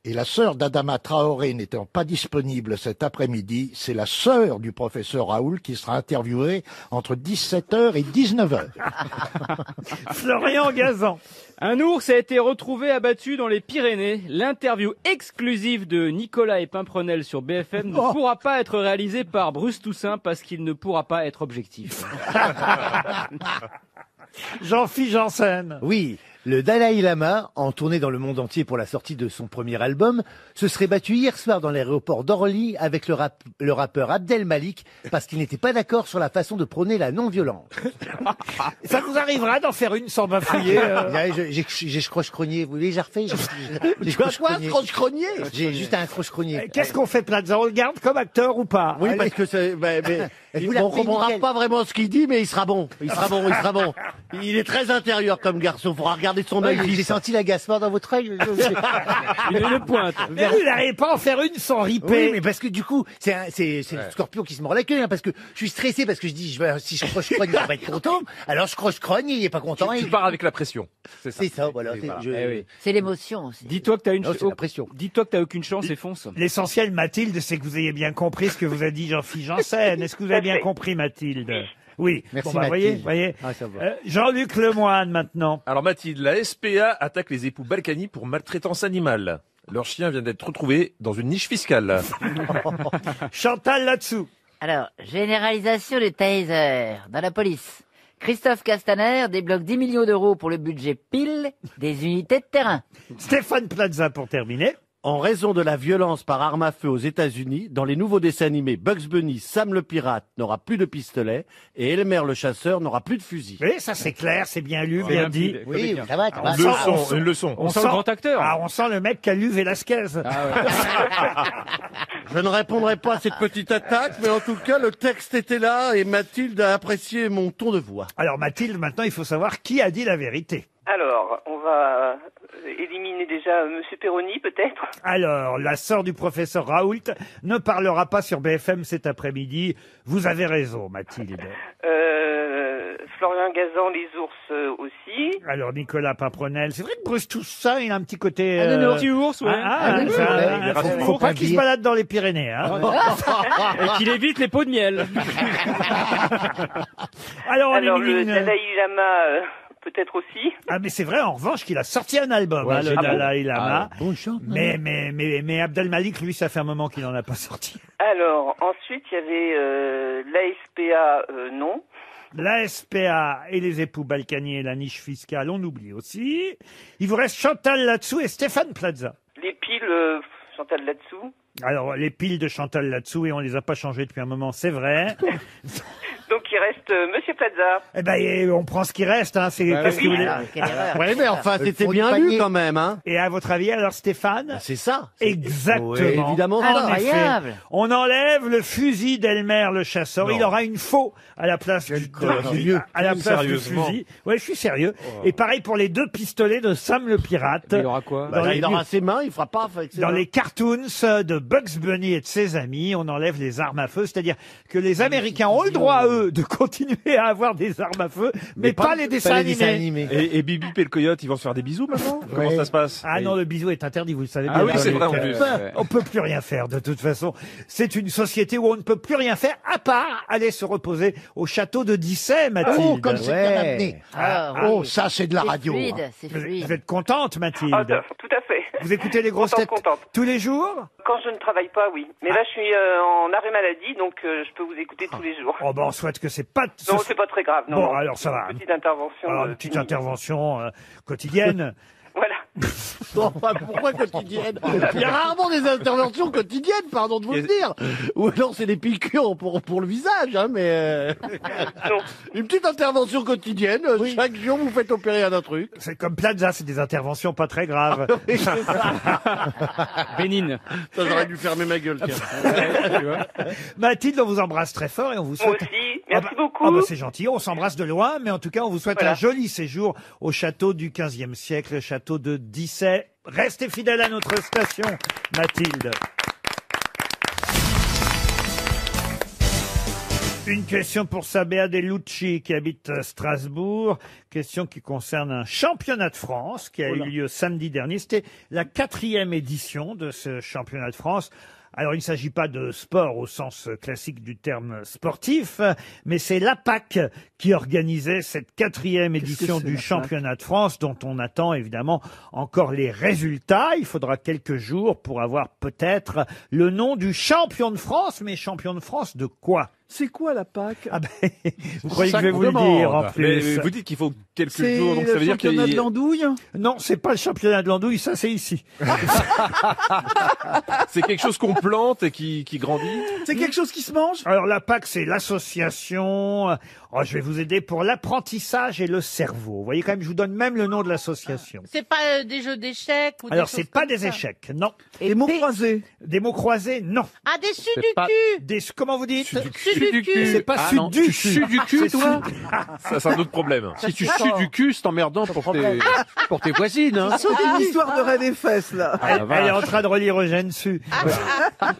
et la sœur d'Adama Traoré n'étant pas disponibles cet après-midi, c'est la sœur du professeur Raoult qui sera interviewée entre 17h et 19h. Florian Gazan. Un ours a été retrouvé abattu dans les Pyrénées. L'interview exclusive de Nicolas et Pimprenel sur BFM ne pourra pas être réalisée par Bruce Toussaint parce qu'il ne pourra pas être objectif. Jean-Philippe Janssen. Oui, le Dalai Lama, en tournée dans le monde entier pour la sortie de son premier album, se serait battu hier soir dans l'aéroport d'Orly avec le rappeur Abdel Malik parce qu'il n'était pas d'accord sur la façon de prôner la non-violence. Ça vous arrivera d'en faire une sans bafouiller J'ai croche-crogné. Vous voulez, j'ai refait. J'ai croche-crogné. J'ai juste un croche-crogné. Qu'est-ce qu'on fait, Plaza? On le garde comme acteur ou pas? Oui, parce que c'est... On comprendra pas vraiment ce qu'il dit, mais il sera bon. Il sera bon. Il est très intérieur comme garçon. Faudra regarder son œil. J'ai senti l'agacement dans votre œil. Une pointe. Mais vous n'arrivez pas à en faire une sans riper. Oui, mais parce que du coup, c'est le scorpion qui se mord la queue, hein, parce que je suis stressé, parce que je dis, si je croche-crogne, il va pas être content. Alors je croche-crogne, il est pas content. Tu pars avec la pression. C'est ça, voilà. C'est l'émotion aussi. Dis-toi que t'as c'est la pression. Dis-toi que t'as aucune chance et fonce. L'essentiel, Mathilde, c'est que vous ayez bien compris ce que vous a dit Jean-Philippe Janssen. Est-ce que vous avez bien compris, Mathilde? Oui. Merci, bon, bah, voyez. Ah, ça va. Jean-Luc Lemoyne, maintenant. Alors Mathilde, la SPA attaque les époux Balkany pour maltraitance animale. Leur chien vient d'être retrouvé dans une niche fiscale. Chantal là-dessous. Alors, généralisation du taser dans la police. Christophe Castaner débloque 10 millions d'euros pour le budget pile des unités de terrain. Stéphane Plaza pour terminer. En raison de la violence par arme à feu aux États-Unis, dans les nouveaux dessins animés Bugs Bunny, Sam le pirate n'aura plus de pistolet et Elmer le chasseur n'aura plus de fusil. Oui, ça c'est clair, c'est bien lu, bien dit. Oui, ça va, ça va. Une leçon. On sent le grand acteur. Ah, on sent le mec qui a lu Velasquez. Je ne répondrai pas à cette petite attaque, mais en tout cas, le texte était là et Mathilde a apprécié mon ton de voix. Alors Mathilde, maintenant il faut savoir qui a dit la vérité. Alors, on va éliminer déjà Monsieur Perroni, peut-être. Alors, la sœur du professeur Raoult ne parlera pas sur BFM cet après-midi. Vous avez raison, Mathilde. Florian Gazan, les ours aussi. Alors, Nicolas Paprenel, c'est vrai que Bruce Toussaint, il a un petit côté... Un petit ours, ouais. Faut pas qu'il se balade dans les Pyrénées. Hein. Et qu'il évite les pots de miel. Alors, on le élimine... Dalai Lama... peut-être aussi. Ah, mais c'est vrai, en revanche, qu'il a sorti un album, Ouais, le Dalai Lama. Bon chant. Mais Abdel Malik, lui, ça fait un moment qu'il n'en a pas sorti. Alors, ensuite, il y avait l'ASPA, non. La SPA et les époux Balkany et la niche fiscale, on oublie aussi. Il vous reste Chantal Latsou et Stéphane Plaza. Les piles, Chantal là-dessous. Alors, les piles de Chantal Latsou, et on les a pas changées depuis un moment, c'est vrai. Donc, il reste Monsieur Plaza. Eh ben, on prend ce qui reste, hein. C'est, qu'est-ce que vous voulez? Ouais, mais enfin, c'était bien lu quand même, hein. Et à votre avis, alors, Stéphane? C'est ça. Exactement. Oui, évidemment. En effet. Incroyable. On enlève le fusil d'Elmer le chasseur. Non. Il aura une faux à la place du à la place du Sérieusement. fusil. Ouais, je suis sérieux. Et pareil pour les 2 pistolets de Sam le pirate. Il aura quoi? Dans les- il aura ses mains, il fera pas avec ses Dans mains. les cartoons de Bugs Bunny et de ses amis, on enlève les armes à feu, c'est-à-dire que les Américains ont le droit, eux, de continuer à avoir des armes à feu, mais pas les dessins animés. Et Bibi et le coyote, ils vont se faire des bisous maintenant? Comment ça se passe? Ah non, le bisou est interdit, vous le savez bien. Ah oui, dans c'est les vrai, en cas. plus. On peut plus rien faire, de toute façon. C'est une société où on ne peut plus rien faire, à part aller se reposer au château de Dissay, Mathilde. Oh, comme c'est bien amené. Oh, ça, c'est de la radio. Fluide, hein. c'est Vous fluide. êtes contente, Mathilde? Ah, tout à fait. Vous écoutez les grosses têtes Contente. tous les jours? Quand je ne travaille pas, oui. Mais là, je suis en arrêt maladie, donc je peux vous écouter tous les jours. Oh ben, on souhaite que c'est pas... Non, c'est pas très grave. Non, Bon, non. alors ça va. Une petite intervention. Alors, une petite intervention quotidienne. Voilà. Enfin, pourquoi quotidienne? Il y a rarement des interventions quotidiennes, pardon de vous le dire. Ou alors c'est des piqûres pour le visage, hein, mais une petite intervention quotidienne. Chaque jour vous faites opérer un truc. C'est comme Plaza, c'est des interventions pas très graves. Bénigne. Ça, j'aurais dû fermer ma gueule. Tiens. Mathilde, on vous embrasse très fort et on vous Moi souhaite... aussi. Merci beaucoup. Ah bah c'est gentil, on s'embrasse de loin, mais en tout cas on vous souhaite Voilà. un joli séjour au château du 15e siècle, le château de Dissay. Restez fidèles à notre station, Mathilde. Une question pour Sabea Delucci qui habite Strasbourg. Question qui concerne un championnat de France qui a eu lieu samedi dernier. C'était la 4e édition de ce championnat de France. Alors, il ne s'agit pas de sport au sens classique du terme sportif, mais c'est l'APAC qui organisait cette 4e édition du championnat de France, dont on attend évidemment encore les résultats. Il faudra quelques jours pour avoir peut-être le nom du champion de France, mais champion de France de quoi? C'est quoi la Pâques? Ah ben, vous croyez que je vais vous le dire en plus? Mais vous dites qu'il faut quelques C'est jours, donc ça veut le dire championnat qu'il de l'andouille? Non, c'est pas le championnat de l'andouille, ça c'est ici. c'est quelque chose qu'on plante et qui grandit. C'est quelque chose qui se mange? Alors la PAC, c'est l'association, je vais vous aider pour l'apprentissage et le cerveau. Vous voyez quand même, je vous donne même le nom de l'association. C'est pas des jeux d'échecs ou Alors des c'est choses pas comme des ça. échecs, non. Des mots croisés? Des mots croisés, non. Ah, des sudoku. Des, comment vous dites? Sudoku. C'est pas Ah non, sudoku. tu sues du cul, C'est toi? Ça, c'est un autre problème. Si tu sues du cul, c'est emmerdant pour tes voisines, hein. C'est une histoire de rêve et fesses, là. Elle est en train de relire Eugène Sue.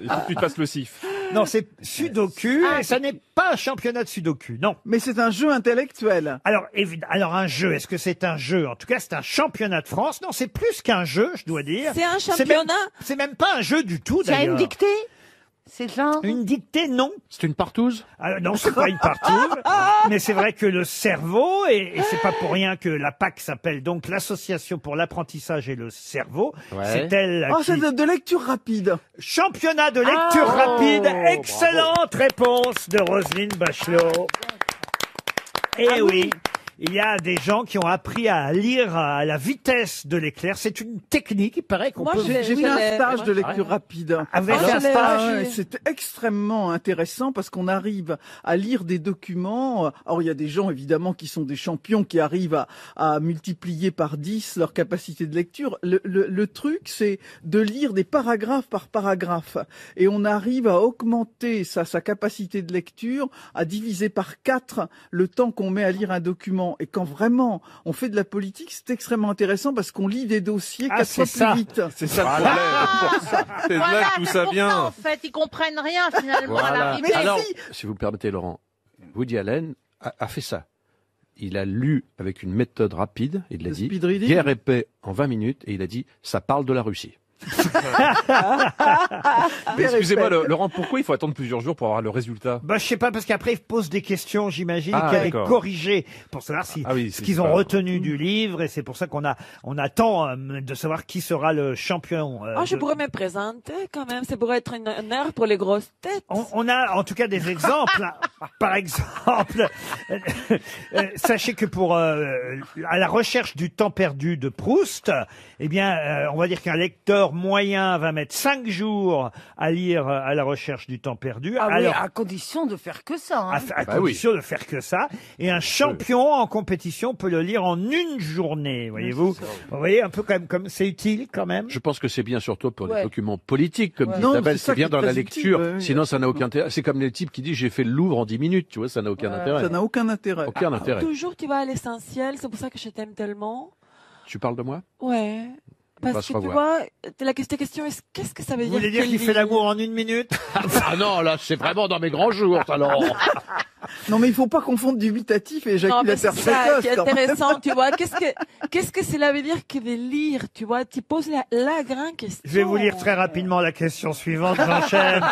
Il faut que tu te passes le sif. Non, c'est Sudoku, et ça n'est pas un championnat de Sudoku, non. Mais c'est un jeu intellectuel. Alors un jeu, est-ce que c'est un jeu? En tout cas, c'est un championnat de France. Non, c'est plus qu'un jeu, je dois dire. C'est un même- championnat? C'est même pas un jeu du tout, Tu as d'ailleurs. une dictée? C'est genre... Une dictée, non. C'est une partouze? Non, c'est pas une partouze, mais c'est vrai que le cerveau, et c'est pas pour rien que la PAC s'appelle donc l'Association pour l'apprentissage et le cerveau. Ouais. C'est elle Oh, qui... c'est de lecture rapide. Championnat de lecture rapide. Excellente réponse de Roselyne Bachelot. Eh oui. Il y a des gens qui ont appris à lire à la vitesse de l'éclair. C'est une technique, il paraît qu'on Moi, peut... j'ai fait un stage de lecture rapide. Avec un stage C'est extrêmement intéressant parce qu'on arrive à lire des documents. Alors, il y a des gens, évidemment, qui sont des champions, qui arrivent à multiplier par 10 leur capacité de lecture. Le truc, c'est de lire des paragraphes par paragraphe. Et on arrive à augmenter sa capacité de lecture, à diviser par 4 le temps qu'on met à lire un document. Et quand vraiment on fait de la politique, c'est extrêmement intéressant parce qu'on lit des dossiers 4 fois plus vite. C'est ça le problème. C'est là que tout ça pour vient. ça, en fait, ils comprennent rien finalement à Voilà. l'arrivée. Alors, si vous permettez, Laurent, Woody Allen a fait ça. Il a lu avec une méthode rapide, il l'a dit, speed reading. Guerre et paix en 20 minutes, et il a dit, ça parle de la Russie. Mais excusez-moi, Laurent, pourquoi il faut attendre plusieurs jours pour avoir le résultat? Bah, je sais pas, parce qu'après, ils posent des questions, j'imagine, Ah, qu'il y avait d'accord. corrigé pour savoir si, oui, ce c'est qu'ils ont pas- retenu du livre, et c'est pour ça qu'on attend de savoir qui sera le champion. Je de- pourrais me présenter quand même. Ça pourrait être une honneur pour les grosses têtes. On a en tout cas des exemples. Par exemple, sachez que pour à la recherche du temps perdu de Proust, eh bien, on va dire qu'un lecteur moyen va mettre 5 jours à lire à la recherche du temps perdu. Ah oui, Alors, à condition de faire que ça. Hein. à condition de faire que ça. Et un champion en compétition peut le lire en une journée, voyez-vous. Vous voyez, un peu comme c'est utile quand même. Je pense que c'est bien surtout pour Ouais. les documents politiques, comme dit Non, Isabelle, c'est ça c'est bien qui est dans la très lecture. utile, oui. Sinon, ça n'a aucun intérêt. C'est comme les types qui disent j'ai fait le Louvre en 10 minutes, tu vois, ça n'a aucun intérêt. Ça n'a aucun intérêt. Aucun intérêt. Toujours, tu vas à l'essentiel. C'est pour ça que je t'aime tellement. Tu parles de moi? Ouais. On va Parce se que tu revoir. vois, la question est qu'est-ce que ça veut Vous dire voulez dire que qu'il fait lire l'amour en une minute? Ah non, là, c'est vraiment dans mes grands jours, ça, Laurent. Non, mais il faut pas confondre dubitatif et Non, mais éjaculateur c'est ça précoce. qui est quand même. intéressant, tu vois. Qu'est-ce que cela veut dire que de lire, tu vois? Tu poses la grande question. Je vais vous lire très rapidement la question suivante. J'enchaîne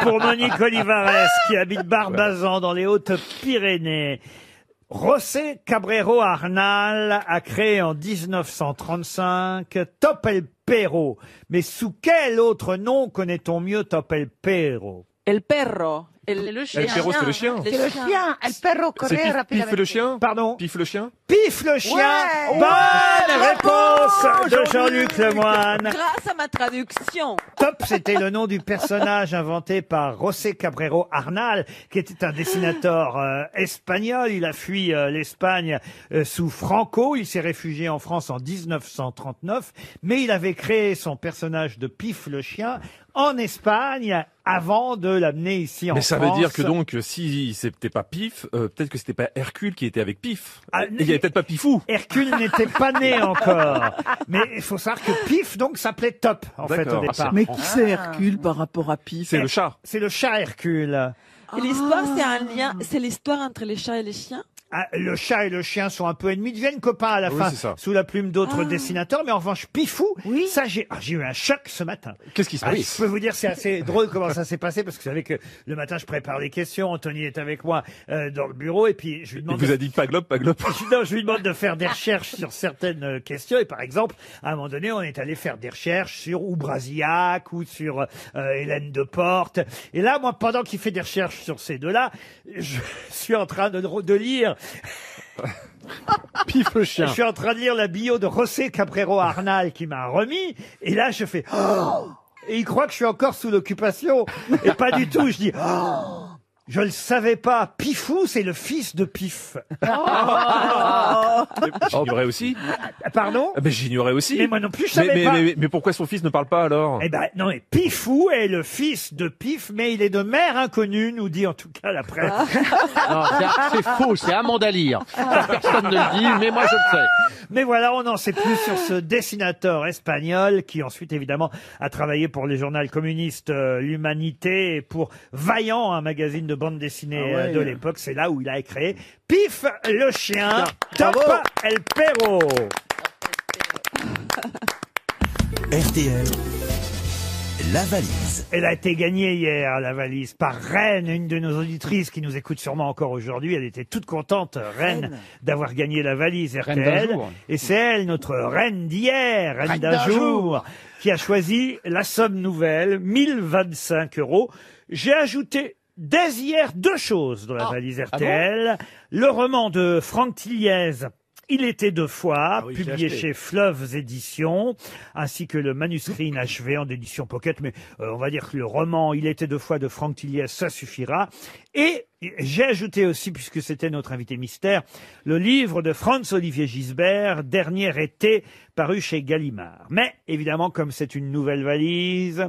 pour Monique Olivares, qui habite Barbazan dans les Hautes-Pyrénées. José Cabrero Arnal a créé en 1935 Top El Perro. Mais sous quel autre nom connaît-on mieux Top El Perro? El perro. Le chien. El perro, c'est le chien. C'est le chien. El perro C'est corre rapidamente. Pif le chien? Pardon? Pif le chien? Pif le chien. Ouais. Bonne réponse de Jean-Luc Jean-Luc. Lemoyne. Grâce à ma traduction. Top, c'était le nom du personnage inventé par José Cabrero Arnal, qui était un dessinateur espagnol. Il a fui l'Espagne sous Franco. Il s'est réfugié en France en 1939. Mais il avait créé son personnage de Pif le chien en Espagne avant de l'amener ici en Mais France. ça veut dire que donc, si c'était pas Pif, peut-être que c'était pas Hercule qui était avec Pif. Ah, Et il y avait peut-être pas Pifou. Hercule n'était pas né encore. Mais il faut savoir que Pif, donc, s'appelait Top, en fait, au D'accord. départ. Mais qui c'est Hercule par rapport à Pif? C'est le chat. C'est le chat Hercule. Et l'histoire, c'est un lien, c'est l'histoire entre les chats et les chiens. Ah, le chat et le chien sont un peu ennemis, deviennent copains à la Oui, fin, c'est ça. sous la plume d'autres dessinateurs. Mais en revanche, Pifou, ça, j'ai eu un choc ce matin. Qu'est-ce qui se Ah, passe? je peux vous dire, c'est assez drôle comment ça s'est passé, parce que vous savez que le matin, je prépare les questions. Anthony est avec moi dans le bureau, et puis je lui Il demande... vous a dit pas globe, pas globe. Non, je lui demande de faire des recherches sur certaines questions. Et par exemple, à un moment donné, on est allé faire des recherches sur Oubrasiac ou sur Hélène de Porte. Et là, moi, pendant qu'il fait des recherches sur ces deux-là, je suis en train de lire... Pif le chien. Je suis en train de lire la bio de José Cabrero Arnal qui m'a remis. Et là, je fais... Oh, et il croit que je suis encore sous l'occupation. Et pas du tout. Je dis... Oh, je le savais pas. Pifou, c'est le fils de Pif. J'ignorais aussi. Pardon? Mais j'ignorais aussi. Mais moi non plus, je savais pas. Mais pourquoi son fils ne parle pas alors? Eh ben, non, mais Pifou est le fils de Pif, mais il est de mère inconnue, nous dit en tout cas la presse. Non, c'est faux, c'est Amanda Lear. Ça, personne ne le dit, mais moi je le sais. Mais voilà, on n'en sait plus sur ce dessinateur espagnol qui ensuite, évidemment, a travaillé pour les journaux communistes L'Humanité et pour Vaillant, un magazine de bande dessinée de l'époque. C'est là où il a créé Pif le chien, Top El Perro. RTL, la valise. Elle a été gagnée hier, la valise, par Reine, une de nos auditrices qui nous écoute sûrement encore aujourd'hui. Elle était toute contente, Reine, d'avoir gagné la valise Reine d'un RTL. jour. Et c'est elle, notre Reine d'hier, Reine d'un jour, qui a choisi la somme nouvelle, 1025 €. J'ai ajouté dès hier, 2 choses dans la valise RTL. Le roman de Franck Tilliez, Il était 2 fois, oui, j'ai publié acheté. chez Fleuves Éditions, ainsi que le manuscrit inachevé en édition pocket, mais on va dire que le roman Il était 2 fois de Franck Tilliez, ça suffira. Et j'ai ajouté aussi, puisque c'était notre invité mystère, le livre de Franz-Olivier Gisbert, Dernier été, paru chez Gallimard. Mais, évidemment, comme c'est une nouvelle valise,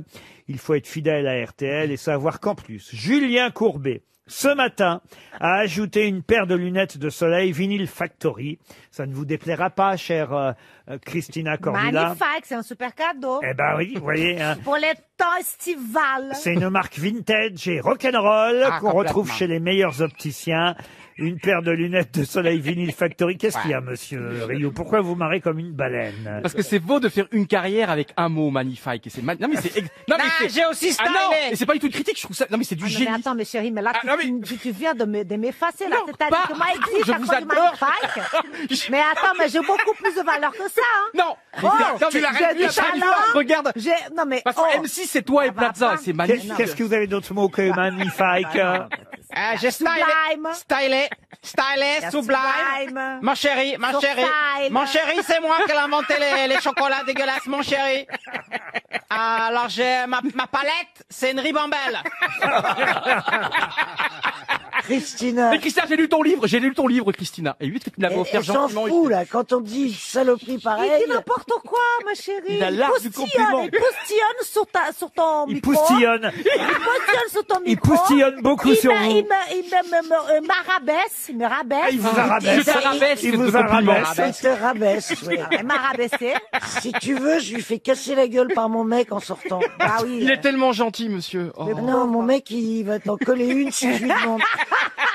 il faut être fidèle à RTL et savoir qu'en plus, Julien Courbet, ce matin, a ajouté une paire de lunettes de soleil Vinyl Factory. Ça ne vous déplaira pas, chère Christina Cordula? Magnifique, c'est un super cadeau. Eh ben oui, vous voyez, hein. Pour les temps estivales. C'est une marque vintage et rock'n'roll qu'on retrouve chez les meilleurs opticiens. Une paire de lunettes de soleil Vinyl Factory. Qu'est-ce qu'il y a, monsieur Rio? Pourquoi vous marrez comme une baleine? Parce que c'est beau de faire une carrière avec un mot magnifique. Et c'est non mais c'est non mais c'est j'ai aussi stylé. non, et c'est pas du tout une critique. Je trouve ça non mais c'est du Ah non, génie. mais attends, mais chérie, mais là, Ah, non, mais- tu viens de m'effacer, là. Non, C'est-à-dire pas que moi, du tout, existe, je ça vous croit du adore. magnifique. Mais attends, mais j'ai beaucoup plus de valeur que ça, hein. Non. Oh, Tu l'as j'ai réduit du à ça, talent. regarde. Non, mais, Parce que M6 c'est toi et Plaza, c'est magnifique. Qu'est-ce que vous avez d'autres mots que magnifique? J'ai stylé, sublime. Mon chéri, mon chéri, c'est moi qui ai inventé les chocolats dégueulasses, mon chéri. Alors j'ai ma palette, c'est une ribambelle. Christina. Mais Christina, j'ai lu ton livre, Christina. Et vite que tu me l'avais offert Elle s'en gentiment. fout, là, quand on dit saloperie pareille. Il dit n'importe quoi, ma chérie. Il a l'art du compliment. Il postillonne sur ton Il micro. postillonne. Il postillonne sur ton Il micro. postillonne beaucoup sur vous. Il me rabaisse. Ah, il vous arabaisse. Je te rabaisse, Il c'est vous de compliment. arabaisse. Il te rabaisse, oui. Il m'a rabaissé. Si tu veux, je lui fais casser la gueule par mon mec en sortant. Ah oui. Il est tellement gentil, monsieur. Oh. Non, mon mec, il va t'en coller une si je lui demande.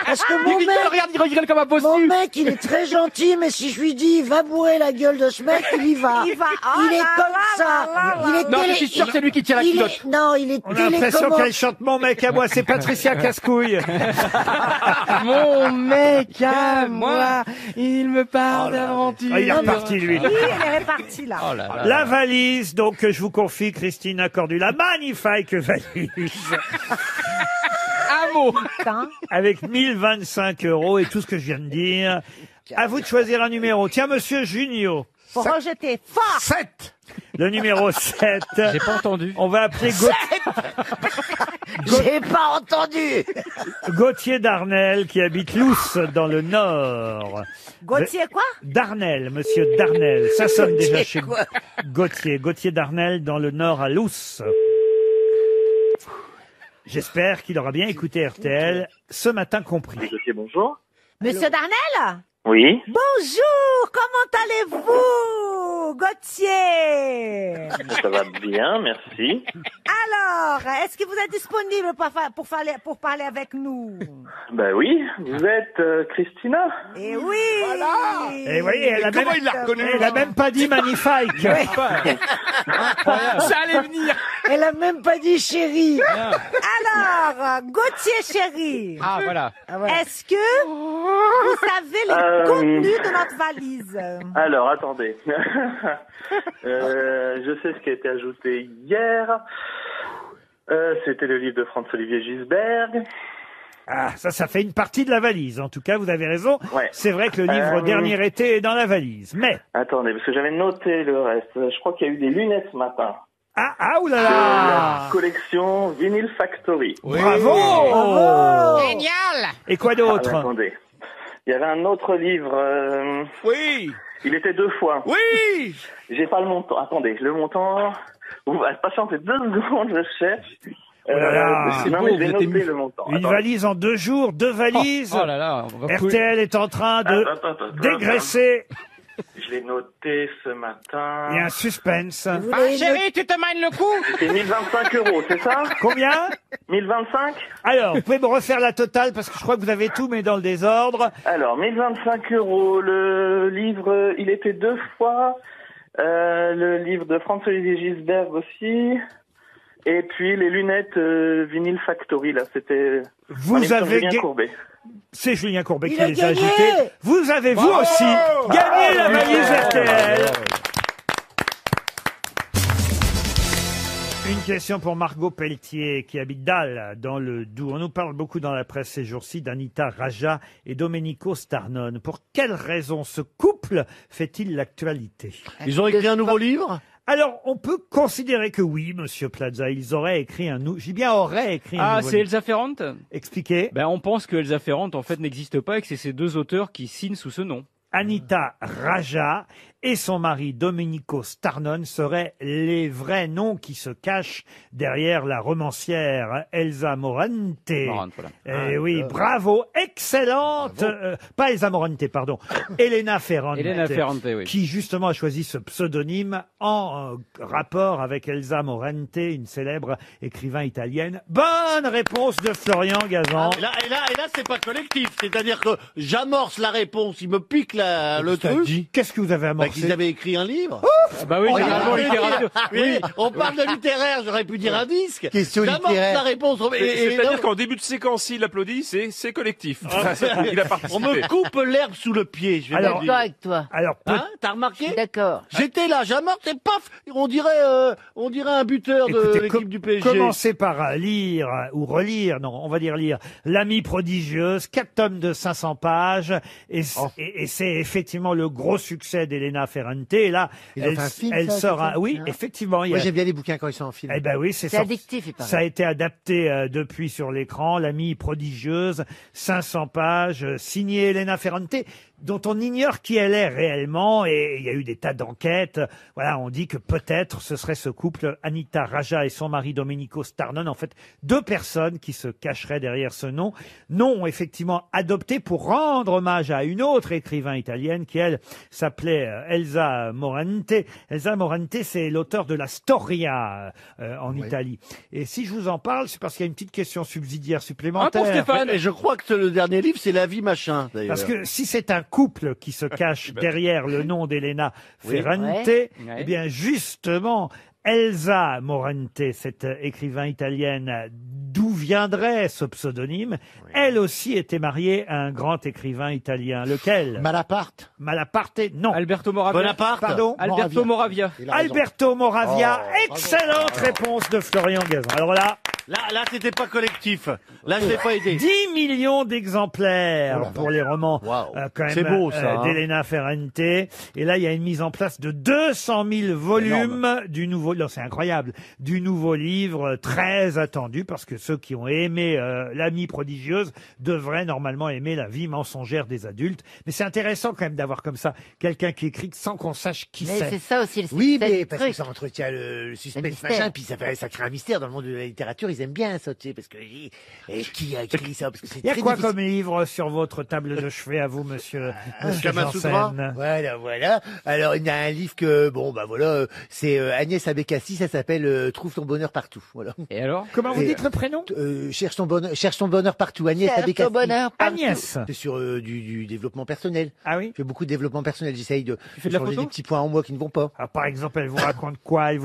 Parce que Il mon rigole, mec, regarde, il rigole comme un bossu. mon mec, il est très gentil, mais si je lui dis, va bourrer la gueule de ce mec, il y va. Il va. Il est comme ça. Il est Non, je télé- suis sûr que c'est lui qui tire la il culotte. est- Non, il est On a l'impression télécommande. qu'elle chante mon mec à moi. C'est Patricia Cascouille. Mon mec à moi, il me parle d'aventure. Ah, il est reparti, lui. Oui, elle est repartie, là. Oh là là. La valise, donc, je vous confie, Christina Cordula, magnifique valise, Un mot. Putain. avec 1025 € et tout ce que je viens de dire. À vous de choisir un numéro. Tiens, monsieur Junio, Faut rejeter fort. 7. le numéro 7. J'ai pas entendu. On va appeler J'ai pas entendu. Gauthier Darnel, qui habite Lousse, dans le Nord. Gauthier, quoi? Darnel, monsieur Darnel. Ça sonne déjà Gauthier chez quoi Gauthier. Gauthier Darnel, dans le Nord, à Lousse. J'espère qu'il aura bien écouté RTL, ce matin compris. Bonjour. Monsieur Darnel? Oui. Bonjour, comment allez-vous, Gauthier? Ça va bien, merci. Alors, est-ce que vous êtes disponible pour parler avec nous? Ben oui, vous êtes Christina? Eh oui! Et vous voyez, elle a même, il l'a reconnu, elle a même pas dit magnifique. Ça allait venir. Elle a même pas dit chérie. Alors, Gauthier chéri, Ah voilà. est-ce que vous savez le contenu de notre valise? Alors, attendez. Je sais ce qui a été ajouté hier. C'était le livre de Franz-Olivier Gisbert. Ah, ça fait une partie de la valise. En tout cas, vous avez raison. Ouais. C'est vrai que le livre Dernier été est dans la valise. Mais, Attendez, parce que j'avais noté le reste. Je crois qu'il y a eu des lunettes ce matin. oulala! La collection Vinyl Factory. Bravo! Génial. Et quoi Ah, d'autre? mais attendez. Il y avait un autre livre. Oui. Il était 2 fois. Oui. J'ai pas le montant. Attendez, le montant. Vous patientez 2 secondes, je cherche. Oh là là. C'est non, beau, mais vous j'ai êtes noté ému. le montant. Une Attendez. valise en 2 jours, 2 valises. Oh là là, on va RTL est en train de dégraisser. Je l'ai noté ce matin. Il y a un suspense. Ah, chérie, tu te manges le coup? C'est 1025 €, c'est ça? Combien? 1025? Alors, vous pouvez me refaire la totale parce que je crois que vous avez tout, mais dans le désordre. Alors, 1025 €. Le livre, il était 2 fois. Le livre de Franz-Olivier Gisbert aussi. Et puis les lunettes Vinyl Factory, là, c'était... Vous avez Julien Courbet. C'est Julien Courbet Il qui a les a gagné. ajoutées. Vous avez, vous aussi, gagné la valise RTL. Une question pour Margot Pelletier, qui habite Dal, dans le Doubs. On nous parle beaucoup dans la presse ces jours-ci d'Anita Raja et Domenico Starnone. Pour quelle raison ce couple fait-il l'actualité? Ils ont écrit un nouveau livre? Alors, on peut considérer que oui, monsieur Plaza, ils auraient écrit un nouveau... J'ai bien auraient écrit un Ah, nouveau c'est livre. Elsa Ferrante? Expliquez. Ben, on pense que Elsa Ferrante, en fait, n'existe pas et que c'est ces deux auteurs qui signent sous ce nom. Anita Raja et son mari Domenico Starnone seraient les vrais noms qui se cachent derrière la romancière Elsa Morante. Morante, voilà. Eh oui, bravo, excellente. Pas Elsa Morante, pardon. Elena Ferrante. Elena Ferrante, oui. Qui justement a choisi ce pseudonyme en rapport avec Elsa Morante, une célèbre écrivain italienne. Bonne réponse de Florian Gazan. Et là, c'est pas collectif. C'est-à-dire que j'amorce la réponse, il me pique le truc. Qu'est-ce que vous avez amorcé? Qu'ils avaient écrit un livre. Bah oui, généralement, littérature. Oui, on parle de littéraire, j'aurais pu dire un disque. Question J'amorce littéraire. la réponse. C'est-à-dire qu'en début de séquence, s'il applaudit, c'est collectif. Il a participé. On me coupe l'herbe sous le pied. Je vais Alors, vous dire. avec toi. Alors, Hein, t'as remarqué? D'accord. J'étais là, j'amorce et paf, on dirait un buteur de écoutez, l'équipe du PSG. commencez par lire ou relire, non, on va dire lire L'Amie prodigieuse, 4 tomes de 500 pages, et c'est effectivement le gros succès d'Elena Ferrante. Et là, Ils ont fait un film, elle ça, sort c'est ça oui, Ah. effectivement. Moi, j'aime bien les bouquins quand ils sont en film. Eh ben oui, c'est C'est sorti. addictif, il paraît. Ça a été adapté depuis sur l'écran. L'Amie prodigieuse, 500 pages, signée Elena Ferrante, dont on ignore qui elle est réellement, et il y a eu des tas d'enquêtes. Voilà, on dit que peut-être ce serait ce couple, Anita Raja et son mari Domenico Starnone, en fait, 2 personnes qui se cacheraient derrière ce nom effectivement adopté pour rendre hommage à une autre écrivain italienne qui, elle, s'appelait Elsa Morante. Elsa Morante, c'est l'auteur de la Storia en Italie. Et si je vous en parle, c'est parce qu'il y a une petite question subsidiaire supplémentaire. Et je crois que le dernier livre, c'est La vie machin, d'ailleurs. Parce que si c'est un couple qui se cache derrière le nom d'Elena Oui. Ferrante, Ouais. eh bien justement, Elsa Morante, cette écrivain italienne, d'où viendrait ce pseudonyme? Elle aussi était mariée à un grand écrivain italien. Lequel? Malaparte. Malaparte, non. Alberto Moravia. Bonaparte. Pardon? Alberto Moravia. Il a raison. Alberto Moravia. Oh, Excellente réponse de Florian Gazan. Alors là, Là, c'était pas collectif. Là, je l'ai pas aidé. 10 millions d'exemplaires Oh la pour les romans quand même, C'est beau, ça, hein. d'Elena Ferrante. Et là, il y a une mise en place de 200 000 volumes du nouveau... Non, c'est incroyable. Du nouveau livre très attendu, parce que ceux qui ont aimé L'Amie prodigieuse devraient normalement aimer La vie mensongère des adultes. Mais c'est intéressant quand même d'avoir comme ça quelqu'un qui écrit sans qu'on sache qui Mais c'est. c'est ça aussi le Oui, succès mais du parce que truc. ça entretient le suspense, mystère. machin, puis ça crée un mystère dans le monde de la littérature. Ils aiment bien ça, tu sais, parce que qui a écrit ça? Parce que c'est Il y a très quoi difficile. comme livre sur votre table de chevet à vous, monsieur Kamasutra. Janssen? Voilà. Alors, il y a un livre que, c'est Agnès Abécassi, ça s'appelle Trouve ton bonheur partout. Voilà. Et alors? Comment vous dites le prénom? Cherche ton bonheur partout. Agnès Cherche Abécassi. ton bonheur partout. Agnès. C'est sur du développement personnel. Ah oui? Je fais beaucoup de développement personnel. J'essaye de fais de la changer photo des petits points en moi qui ne vont pas. Ah, par exemple, elle vous raconte quoi? Elle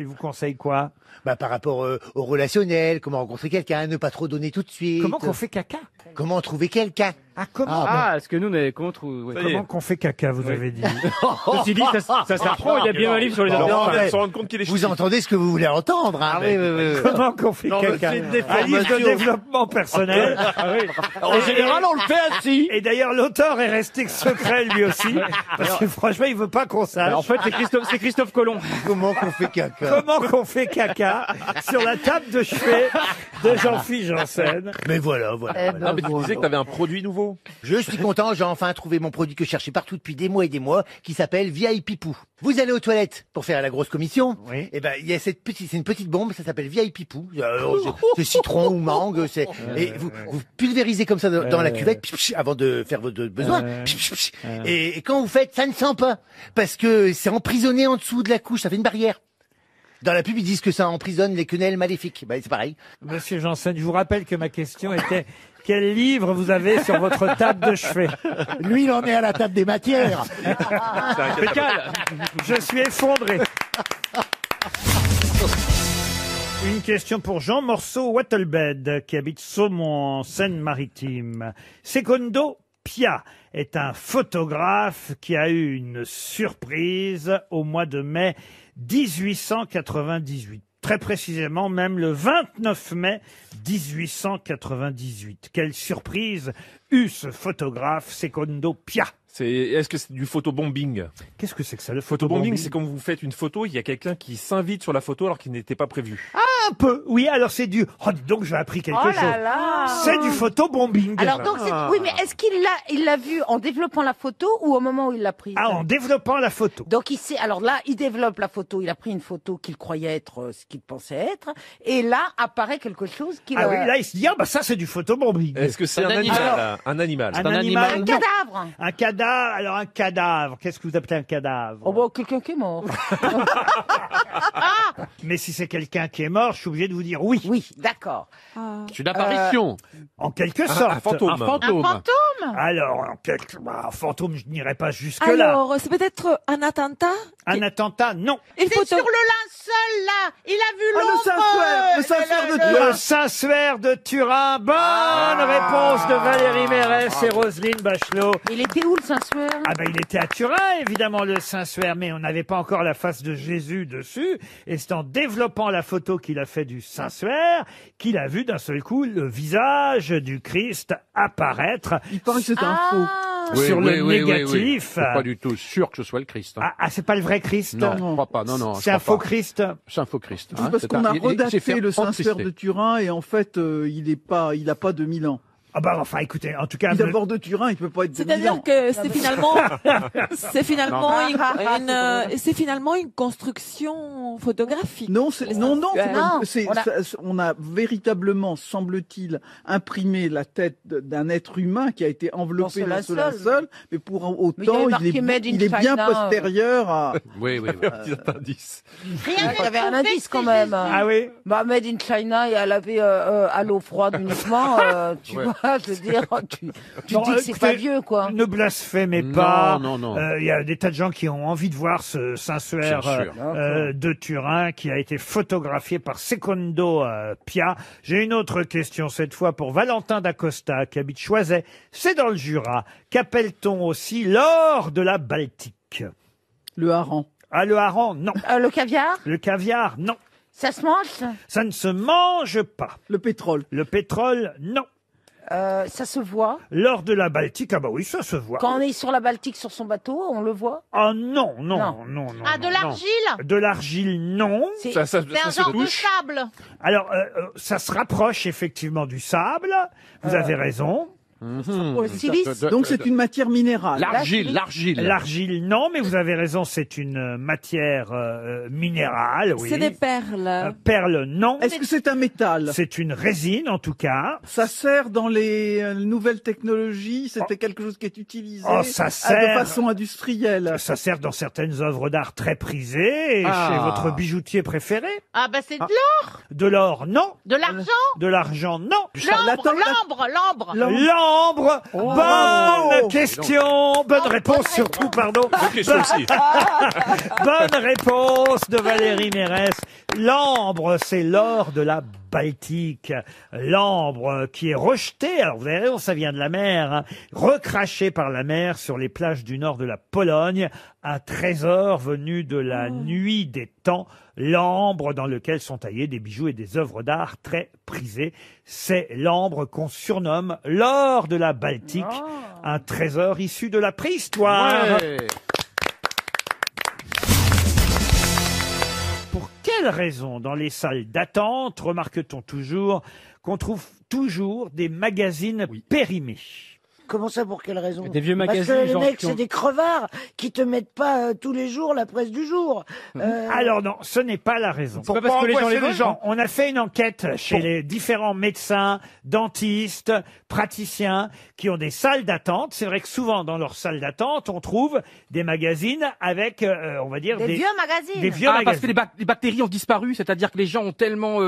vous conseille quoi? Par rapport au relationnel, comment rencontrer quelqu'un, ne pas trop donner tout de suite. Comment qu'on fait caca? Comment trouver quelqu'un. Ah, comment? Ah, est-ce que nous, on est contre ou... ouais. Comment qu'on fait caca, vous avez dit? Ceci dit, ça s'apprend, il y a bien un livre sur les Non, adultes. mais se rendre compte qu'il est vous ch'ti. entendez ce que vous voulez entendre, hein. Comment qu'on fait Non, mais caca? c'est une Un livre de déformation. développement personnel. Ah oui. En général, on le fait ainsi. Et d'ailleurs, l'auteur est resté secret lui aussi. Parce que franchement, il veut pas qu'on sache. En fait, c'est Christophe Colomb. Comment qu'on fait caca. Comment qu'on fait caca sur la table de chevet de Jean-Philippe Janssen. Mais voilà. Eh ben, Ah, mais tu disais que t'avais un produit nouveau. Je suis content, j'ai enfin trouvé mon produit que je cherchais partout depuis des mois et des mois, qui s'appelle VIP-Pou. Vous allez aux toilettes pour faire la grosse commission. Oui. Et il y a c'est une petite bombe, ça s'appelle VIP-Pou. C'est citron ou mangue, et vous pulvérisez comme ça dans la cuvette, avant de faire votre besoin. Et quand vous faites, ça ne sent pas. Parce que c'est emprisonné en dessous de la couche, ça fait une barrière. Dans la pub, ils disent que ça emprisonne les quenelles maléfiques. C'est pareil. Monsieur Janssen, je vous rappelle que ma question était quel livre vous avez sur votre table de chevet? Lui, il en est à la table des matières. Fécal. Je suis effondré. Une question pour Jean Morceau-Wattlebed, qui habite Saumon, en Seine-Maritime. Secondo Pia est un photographe qui a eu une surprise au mois de mai 1898. Très précisément, même le 29 mai 1898. Quelle surprise eut ce photographe Secondo Pia. Est-ce que c'est du photobombing? Qu'est-ce que c'est que ça, le Photobombing, c'est quand vous faites une photo, il y a quelqu'un qui s'invite sur la photo alors qu'il n'était pas prévu. Ah, un peu. Oui, alors c'est du... Oh, dis donc, j'ai appris quelque Oh là chose. là. C'est du photobombing. Alors donc, oui, mais est-ce qu'il l'a vu en développant la photo ou au moment où il l'a prise? Ah, en développant la photo. Donc alors là, il développe la photo, il a pris une photo qu'il croyait être ce qu'il pensait être, et là apparaît quelque chose qu'il Ah oui, là il se dit, ah bah ça c'est du photobombing. Est-ce que c'est un animal? Un animal. Un animal. Un non. cadavre. Un cadavre. Alors un cadavre. Qu'est-ce que vous appelez un cadavre? Oh bah quelqu'un qui est mort. Mais si c'est quelqu'un qui est mort, je suis obligé de vous dire oui. Oui, d'accord. C'est une apparition. En quelque sorte. Un fantôme. Un fantôme. Un fantôme? Alors, un fantôme, je n'irai pas jusque-là. Alors, c'est peut-être un attentat? Un attentat, non. Une C'est photo. sur le linceul, là. Il a vu Ah, l'ombre. le Saint-Suaire de Turin. Le Saint-Suaire de Turin. Bonne réponse de Valérie Mérès et Roselyne Bachelot. Il était où le Saint-Suaire? Ah ben il était à Turin, évidemment, le Saint-Suaire, mais on n'avait pas encore la face de Jésus dessus. Et c'est en développant la photo qu'il a fait du Saint-Suaire qu'il a vu d'un seul coup le visage du Christ apparaître Il paraît que c'est un faux. sur le négatif. C'est pas du tout sûr que ce soit le Christ. hein. Ah, c'est pas le vrai Christ? Non, je crois pas. Non, non. C'est un faux Christ? C'est un faux Christ. C'est parce qu'on a redaté le Saint-Suaire de Turin. Turin et en fait, il a pas 2000 ans. Ah bah enfin, écoutez, en tout cas... Il est d'abord de Turin, il peut pas être 2000 C'est-à-dire ans. que c'est finalement, c'est finalement une construction photographique. Non, non, Voilà. on a véritablement, semble-t-il, imprimé la tête d'un être humain qui a été enveloppé dans ce linceul, mais pour autant, il est bien postérieur à... Oui, oui. Petit indice. Il y avait un indice quand même. Ah oui? Bah, Made in China et à laver à l'eau froide uniquement, tu vois, je veux dire, tu Non, dis que c'est écoutez, pas vieux, quoi. Ne blasphémez pas. Non, non, non. Il y a des tas de gens qui ont envie de voir ce Saint-Suaire Bien sûr. de Turin qui a été photographié par Secondo Pia. J'ai une autre question cette fois pour Valentin d'Acosta qui habite Choiset. C'est dans le Jura. Qu'appelle-t-on aussi l'or de la Baltique? Le hareng. Ah, le hareng, non. Le caviar? Le caviar, non. Ça se mange? Ça ne se mange pas. Le pétrole. Le pétrole, non. Ça se voit? L'or de la Baltique, ah bah oui, ça se voit. Quand on est sur la Baltique, sur son bateau, on le voit? Ah non, non, Non. non, non. Ah, de non. l'argile? De l'argile, non. C'est- Ça C'est un se genre de touche. sable. Alors, ça se rapproche effectivement du sable. Vous avez raison. Pour le silice? Donc c'est une matière minérale. L'argile. L'argile, non, mais vous avez raison, c'est une matière minérale, oui. C'est des perles. Perle, non. Est-ce que c'est un métal? C'est une résine, en tout cas. Ça sert dans les nouvelles technologies? C'était quelque chose qui est utilisé Oh, ça de sert. façon industrielle? Ça sert dans certaines œuvres d'art très prisées et Ah. chez votre bijoutier préféré. Ah, bah, c'est de l'or. De l'or, non. De l'argent. De l'argent, non. L'ambre. L'ambre. Bonne question. Bonne réponse surtout, pardon. Bonne question aussi. Bonne réponse de Valérie Mérès. L'ambre, c'est l'or de la Baltique. L'ambre qui est rejeté, alors vous avez raison, ça vient de la mer, hein, recraché par la mer sur les plages du nord de la Pologne. Un trésor venu de la nuit des temps. L'ambre dans lequel sont taillés des bijoux et des œuvres d'art très prisées. C'est l'ambre qu'on surnomme l'or de la Baltique. Un trésor issu de la préhistoire. Ouais. Pour quelle raison, dans les salles d'attente, remarque-t-on toujours qu'on trouve toujours des magazines périmés? Comment ça, pour quelle raison? Des vieux Parce magazines, que les genre mecs, qui ont- c'est des crevards qui te mettent pas tous les jours la presse du jour. Alors non, ce n'est pas la raison. C'est pas parce que les gens les veulent. Non, on a fait une enquête chez les différents médecins, dentistes, praticiens qui ont des salles d'attente. C'est vrai que souvent dans leurs salles d'attente, on trouve des magazines avec, on va dire, Des vieux magazines. des vieux Parce que magazines. les bactéries ont disparu, c'est-à-dire que les gens ont tellement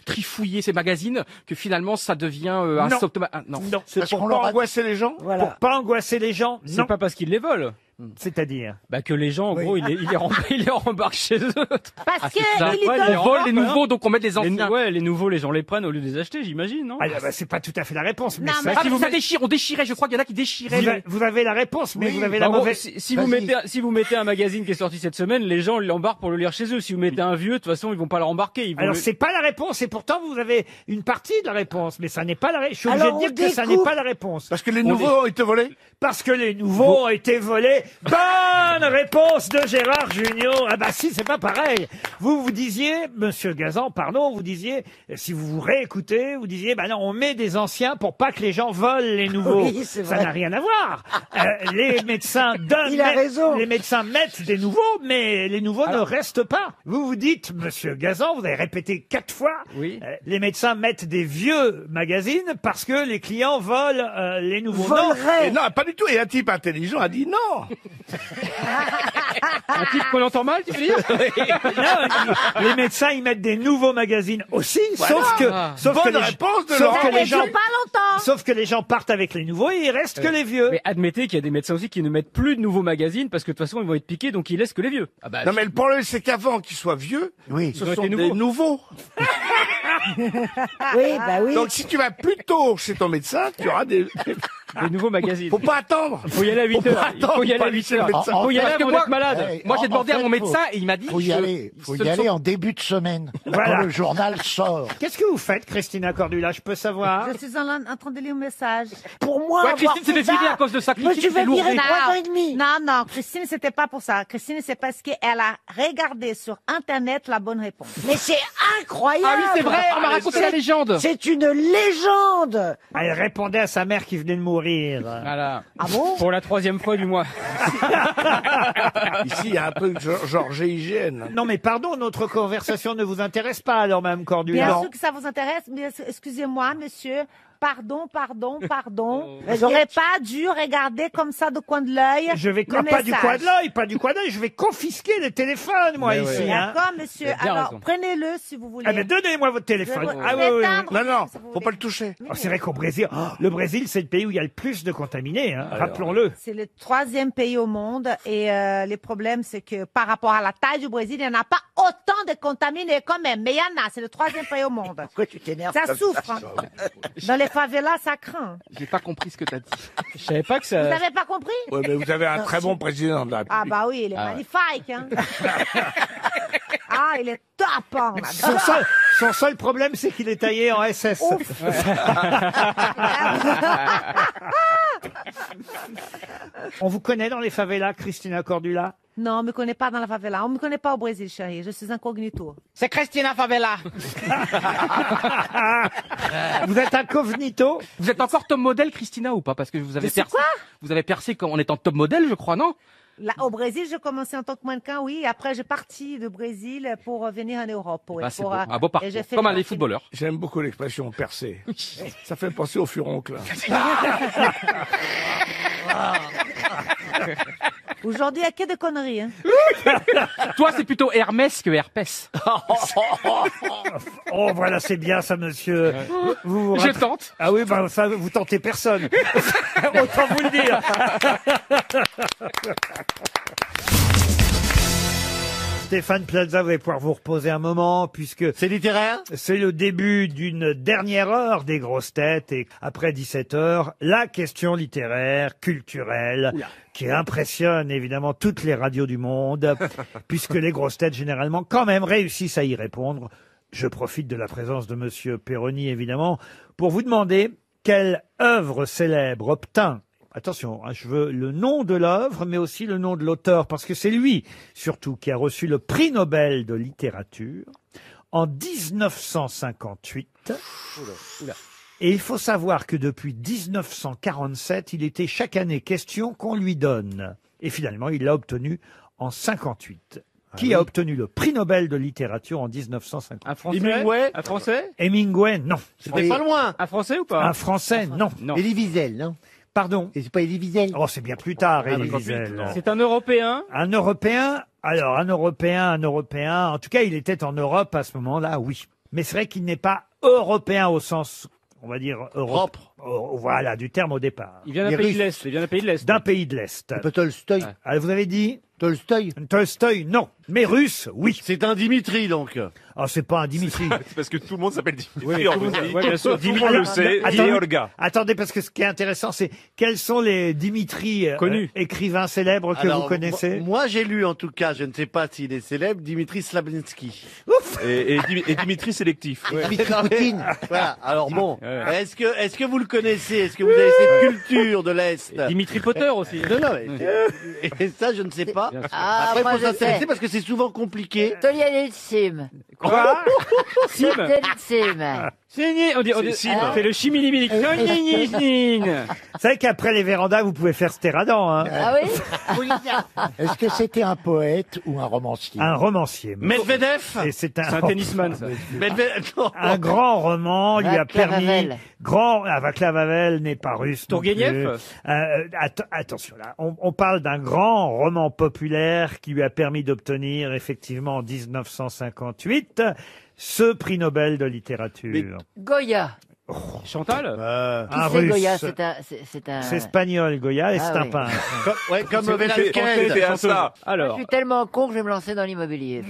trifouillé ces magazines que finalement ça devient un Non. symptôme. Ah, non. Non, C'est pour pas angoisser les gens? pour pas angoisser les gens. C'est Non, pas parce qu'ils les volent. C'est-à-dire Bah que les gens, en gros, ils les rembarquent chez eux. Parce que ça. il Ouais, donne- ils volent les nouveaux, donc on met les anciens. Ouais, les nouveaux, les gens les prennent au lieu de les acheter, j'imagine, non? Ah, bah, c'est pas tout à fait la réponse. Mais Non, ça- mais- Ah, si vous ça mettez- déchire, on déchirait, je crois qu'il y en a qui déchiraient. vous avez la réponse, mais vous avez Bah, la en gros, mauvaise. si vous mettez un magazine qui est sorti cette semaine, les gens l'embarquent pour le lire chez eux. Si vous mettez un vieux, de toute façon, ils vont pas le rembarquer. Ils vont Alors le- c'est pas la réponse et pourtant vous avez une partie de la réponse, mais ça n'est pas la réponse. Je suis obligé Alors, de on dire que ça n'est découvre- pas la réponse. Parce que les nouveaux ont été volés. Parce que les nouveaux ont été volés. Bonne réponse de Gérard Junior. Ah bah si, c'est pas pareil. Vous disiez, Monsieur Gazan, pardon, vous disiez, si vous vous réécoutez, vous disiez, bah non, on met des anciens pour pas que les gens volent les nouveaux. Oui, c'est Ça vrai. n'a rien à voir. Les médecins donnent, Il a raison. les médecins mettent des nouveaux, mais les nouveaux ne restent pas. Vous dites, Monsieur Gazan, vous avez répété 4 fois, Oui. les médecins mettent des vieux magazines parce que les clients volent les nouveaux. Volerait. Et non, pas du tout. Et un type intelligent a dit non. Un type qu'on entend mal, tu veux dire? Non, les médecins, ils mettent des nouveaux magazines aussi, sauf que Bonne les, réponse de sauf Laurent. que les gens, pas longtemps. sauf que les gens partent avec les nouveaux et il reste que les vieux. Mais admettez qu'il y a des médecins aussi qui ne mettent plus de nouveaux magazines parce que de toute façon, ils vont être piqués, donc ils laissent que les vieux. Ah bah, Non, mais le problème, c'est qu'avant qu'ils soient vieux, Oui. ce Ils ont sont été des nouveaux. nouveaux. Oui, bah oui. Donc, si tu vas plus tôt chez ton médecin, tu auras des nouveaux magazines. Faut pas attendre. Faut y aller à 8 Faut heures. pas Il faut y attendre, aller à pas 8 chez le heures. médecin. Faut y aller Parce que avant moi- d'être malade. Moi, j'ai demandé à mon faut- médecin et il m'a dit. Faut y aller en début de semaine. Voilà. Quand le journal sort. Qu'est-ce que vous faites, Christina Cordula? Je peux savoir? Je suis en train de lire un message. Pour moi, Ouais, avoir Christine s'est fait défilée ça, à cause de ça. je me suis Christine, fait c'est lourd. virer 3 ans et demi. Non, Christine, c'était pas pour ça. Christine, c'est parce qu'elle a regardé sur Internet la bonne réponse. Mais c'est incroyable. Ah oui, c'est vrai, on m'a raconté la légende. C'est une légende. Elle répondait à sa mère qui venait de mourir. Voilà. Ah bon? Pour la 3e fois du mois. Ici, il y a un truc genre GIGN. Non mais pardon, notre conversation ne vous intéresse pas alors, Mme Cordula? Bien sûr que ça vous intéresse, mais excusez-moi, monsieur. Pardon. J'aurais pas dû regarder comme ça de coin de l'œil. Je vais le pas du message. coin de l'œil, pas du coin d'œil, je vais confisquer les téléphones, moi, Mais ici. ouais. Hein. D'accord, monsieur. Vous avez bien Alors, raison. prenez-le si vous voulez. Ah, mais donnez-moi votre téléphone. Je vais Ah oui, oui, oui. l'éteindre, Non, non, si vous faut voulez. pas le toucher. Oh, c'est vrai qu'au Brésil, le Brésil, c'est le pays où il y a le plus de contaminés, hein, rappelons-le. C'est le 3e pays au monde et le problème, c'est que par rapport à la taille du Brésil, il n'y en a pas autant de contaminés quand même. Mais il y en a, c'est le 3e pays au monde. Pourquoi tu t'énerves Ça comme souffre. Hein. Dans les favelas, ça craint. J'ai pas compris ce que t'as dit. Je savais pas que Vous ça. n'avez pas compris? Ouais, mais vous avez un très bon président de la Ah République. bah oui, il est magnifique. Hein. Ah, il est top. Hein, on Son seul problème, c'est qu'il est taillé en SS. On vous connaît dans les favelas, Christina Cordula? Non, on me connaît pas dans la favela. On me connaît pas au Brésil, chérie. Je suis incognito. C'est Christina Favela. Vous êtes incognito? Vous êtes encore top modèle, Christina, ou pas? Parce que vous avez Je sais percé. quoi Vous avez percé en étant top modèle, je crois, non? Là, au Brésil, j'ai commencé en tant que mannequin, oui. Après, j'ai parti de Brésil pour venir en Europe. Oui, Ah, c'est pour, beau. Un beau et parcours. j'ai fait Comme le- les footballeurs. J'aime beaucoup l'expression percé. Ça fait penser au furoncle. Aujourd'hui, il n'y a que des conneries. Hein. Toi, c'est plutôt Hermès que Herpès. Oh, voilà, c'est bien ça, monsieur. Vous Je tente. Ah oui, bah, ça, vous tentez personne. Autant vous le dire. Stéphane Plaza, vous allez pouvoir vous reposer un moment puisque C'est littéraire? c'est le début d'une dernière heure des grosses têtes et après 17 heures, la question littéraire, culturelle, qui impressionne évidemment toutes les radios du monde puisque les grosses têtes généralement quand même réussissent à y répondre. Je profite de la présence de monsieur Perroni évidemment pour vous demander quelle œuvre célèbre obtint. Attention, hein, je veux le nom de l'œuvre, mais aussi le nom de l'auteur, parce que c'est lui, surtout, qui a reçu le prix Nobel de littérature en 1958. Et il faut savoir que depuis 1947, il était chaque année question qu'on lui donne. Et finalement, il l'a obtenu en 58. Qui a obtenu le prix Nobel de littérature en 1950? Un Français? Hemingway. Un Français? Hemingway, non. C'était pas loin. Un Français ou pas? Un Français, non. Non. Elie Wiesel, non? Pardon. Et c'est pas Elie Wiesel? Oh, c'est bien plus tard, Ah, Elie mais Wiesel. C'est un Européen? Un Européen, alors un Européen, en tout cas il était en Europe à ce moment-là, oui. Mais c'est vrai qu'il n'est pas européen au sens, on va dire, Propre. Voilà, du terme au départ. Il vient d'un Les pays de Russes. l'Est. Il vient d'un pays de l'Est. D'un pays de l'Est. Un peu Tolstoï. Ah, vous avez dit Tolstoï. Tolstoï, non. Mais russe, oui. C'est un Dimitri, donc. Ah, c'est pas un Dimitri. C'est parce que tout le monde s'appelle Dimitri. Oui, en tout le monde- Russie. ouais, bien sûr, Tout le monde le sait. Attendez, Et Olga. Attendez, parce que ce qui est intéressant, c'est quels sont les Dimitri Connus. écrivains célèbres que Alors, vous connaissez. Moi, j'ai lu, en tout cas, je ne sais pas s'il est célèbre, Dimitri Slavinsky. Et Dimitri sélectif. Voilà. Alors bon, est-ce que vous le connaissez? Est-ce que vous avez cette culture de l'Est? Dimitri Potter aussi. Non, non, et ça, je ne sais pas. Ah, Après, il moi, faut je s'intéresser sais. parce que c'est souvent compliqué. Tolianitsim. Quoi Sim. Tolianitsim. C'est le chimili-mili. Vous savez qu'après les vérandas, vous pouvez faire Stéradan. Hein. Ah oui Est-ce que c'était un poète ou un romancier? Un romancier. Medvedev. Et c'est C'est un tennisman, ça. Non. Un grand roman lui a Václav permis. Havel. Václav Havel n'est pas russe. non Tourguenieff. plus. Attention là, on parle d'un grand roman populaire qui lui a permis d'obtenir effectivement en 1958 ce prix Nobel de littérature. Goya. Chantal Un Qui c'est russe. Goya? C'est un... C'est espagnol, Goya, et Ah c'est un oui. peintre. Comme C'est Velasquez. à ça. Je Alors, suis tellement con que je vais me lancer dans l'immobilier.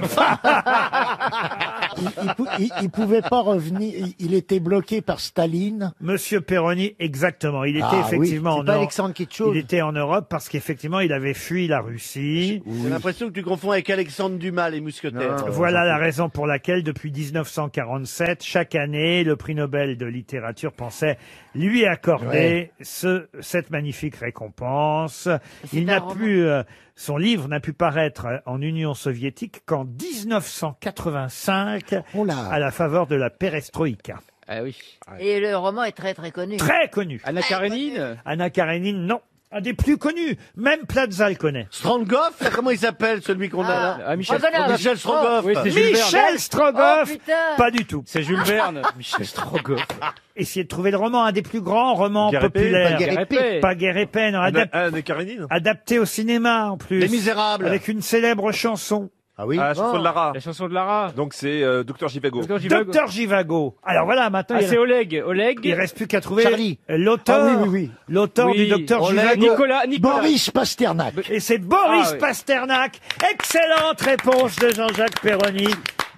Il pouvait pas revenir. Il était bloqué par Staline. Monsieur Perroni, exactement. Il était Ah oui, effectivement C'est en pas Europe. Alexandre Kitschov. Il était en Europe parce qu'effectivement, il avait fui la Russie. J'ai l'impression que tu confonds avec Alexandre Dumas, les mousquetaires. Voilà la raison pour laquelle, depuis 1947, chaque année, le prix Nobel de littérature pensait lui accorder cette magnifique récompense. Il n'a plus, son livre n'a pu paraître en Union soviétique qu'en 1985, à la faveur de la perestroïka. ah oui. Et le roman est très très connu. Très connu. Anna Karenine. Anna Karenine, non. Un des plus connus. Même Plaza le connaît. Strogoff, là, comment il s'appelle, celui qu'on a là? Ah, Michel Revenons. Michel Strogoff. Oui, c'est Jules Verne. Michel Strogoff. Oh, putain. Pas du tout. C'est Jules Verne. Michel Strogoff. Essayez de trouver le roman, un des plus grands romans Guerre épée, populaires. Guerre épée. Pas Guerre épée, non, Anne Karenine. adapté au cinéma en plus. Les Misérables. Avec une célèbre chanson. Ah oui. Ah, la chanson de Lara. La chanson de Lara. Donc c'est Docteur Jivago. Docteur Jivago. Alors voilà, maintenant Ah, il, c'est Oleg. Oleg. il reste plus qu'à trouver Charlie. l'auteur. Ah oui. L'auteur Oui. du Docteur Oleg. Jivago. Nicolas. Boris Pasternak. Et c'est Boris Ah oui. Pasternak. Excellente réponse de Jean-Jacques Perroni.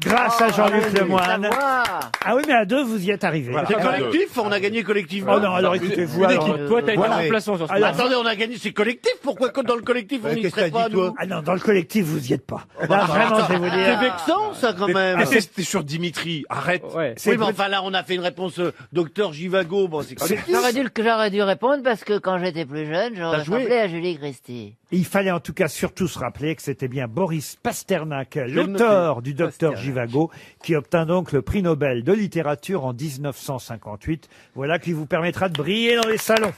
Grâce à Jean-Luc Lemoyne. Ah oui, mais à deux, vous y êtes arrivé. C'est collectif, on a gagné collectivement. Oh non, alors écoutez-vous. Une alors, équipe. Toi, t'as été voilà. remplaçant sur ce Alors, match. Attendez, on a gagné, c'est collectif. Pourquoi que dans le collectif, on n'y qu'est-ce serait que t'as pas, dit, toi nous? Ah non, dans le collectif, vous y êtes pas. Là, vraiment, je vais vous C'est dire. vexant, ça, quand même. Mais c'était sur Dimitri. Arrête. Ouais. C'est Oui, mais enfin, là, on a fait une réponse Docteur Jivago. Bon, c'est collectif. J'aurais dû répondre parce que quand j'étais plus jeune, j'aurais joué rappelé à Julie Christie. Il fallait en tout cas surtout se rappeler que c'était bien Boris Pasternak, le l'auteur du Docteur Jivago, qui obtint donc le prix Nobel de littérature en 1958. Voilà qui vous permettra de briller dans les salons.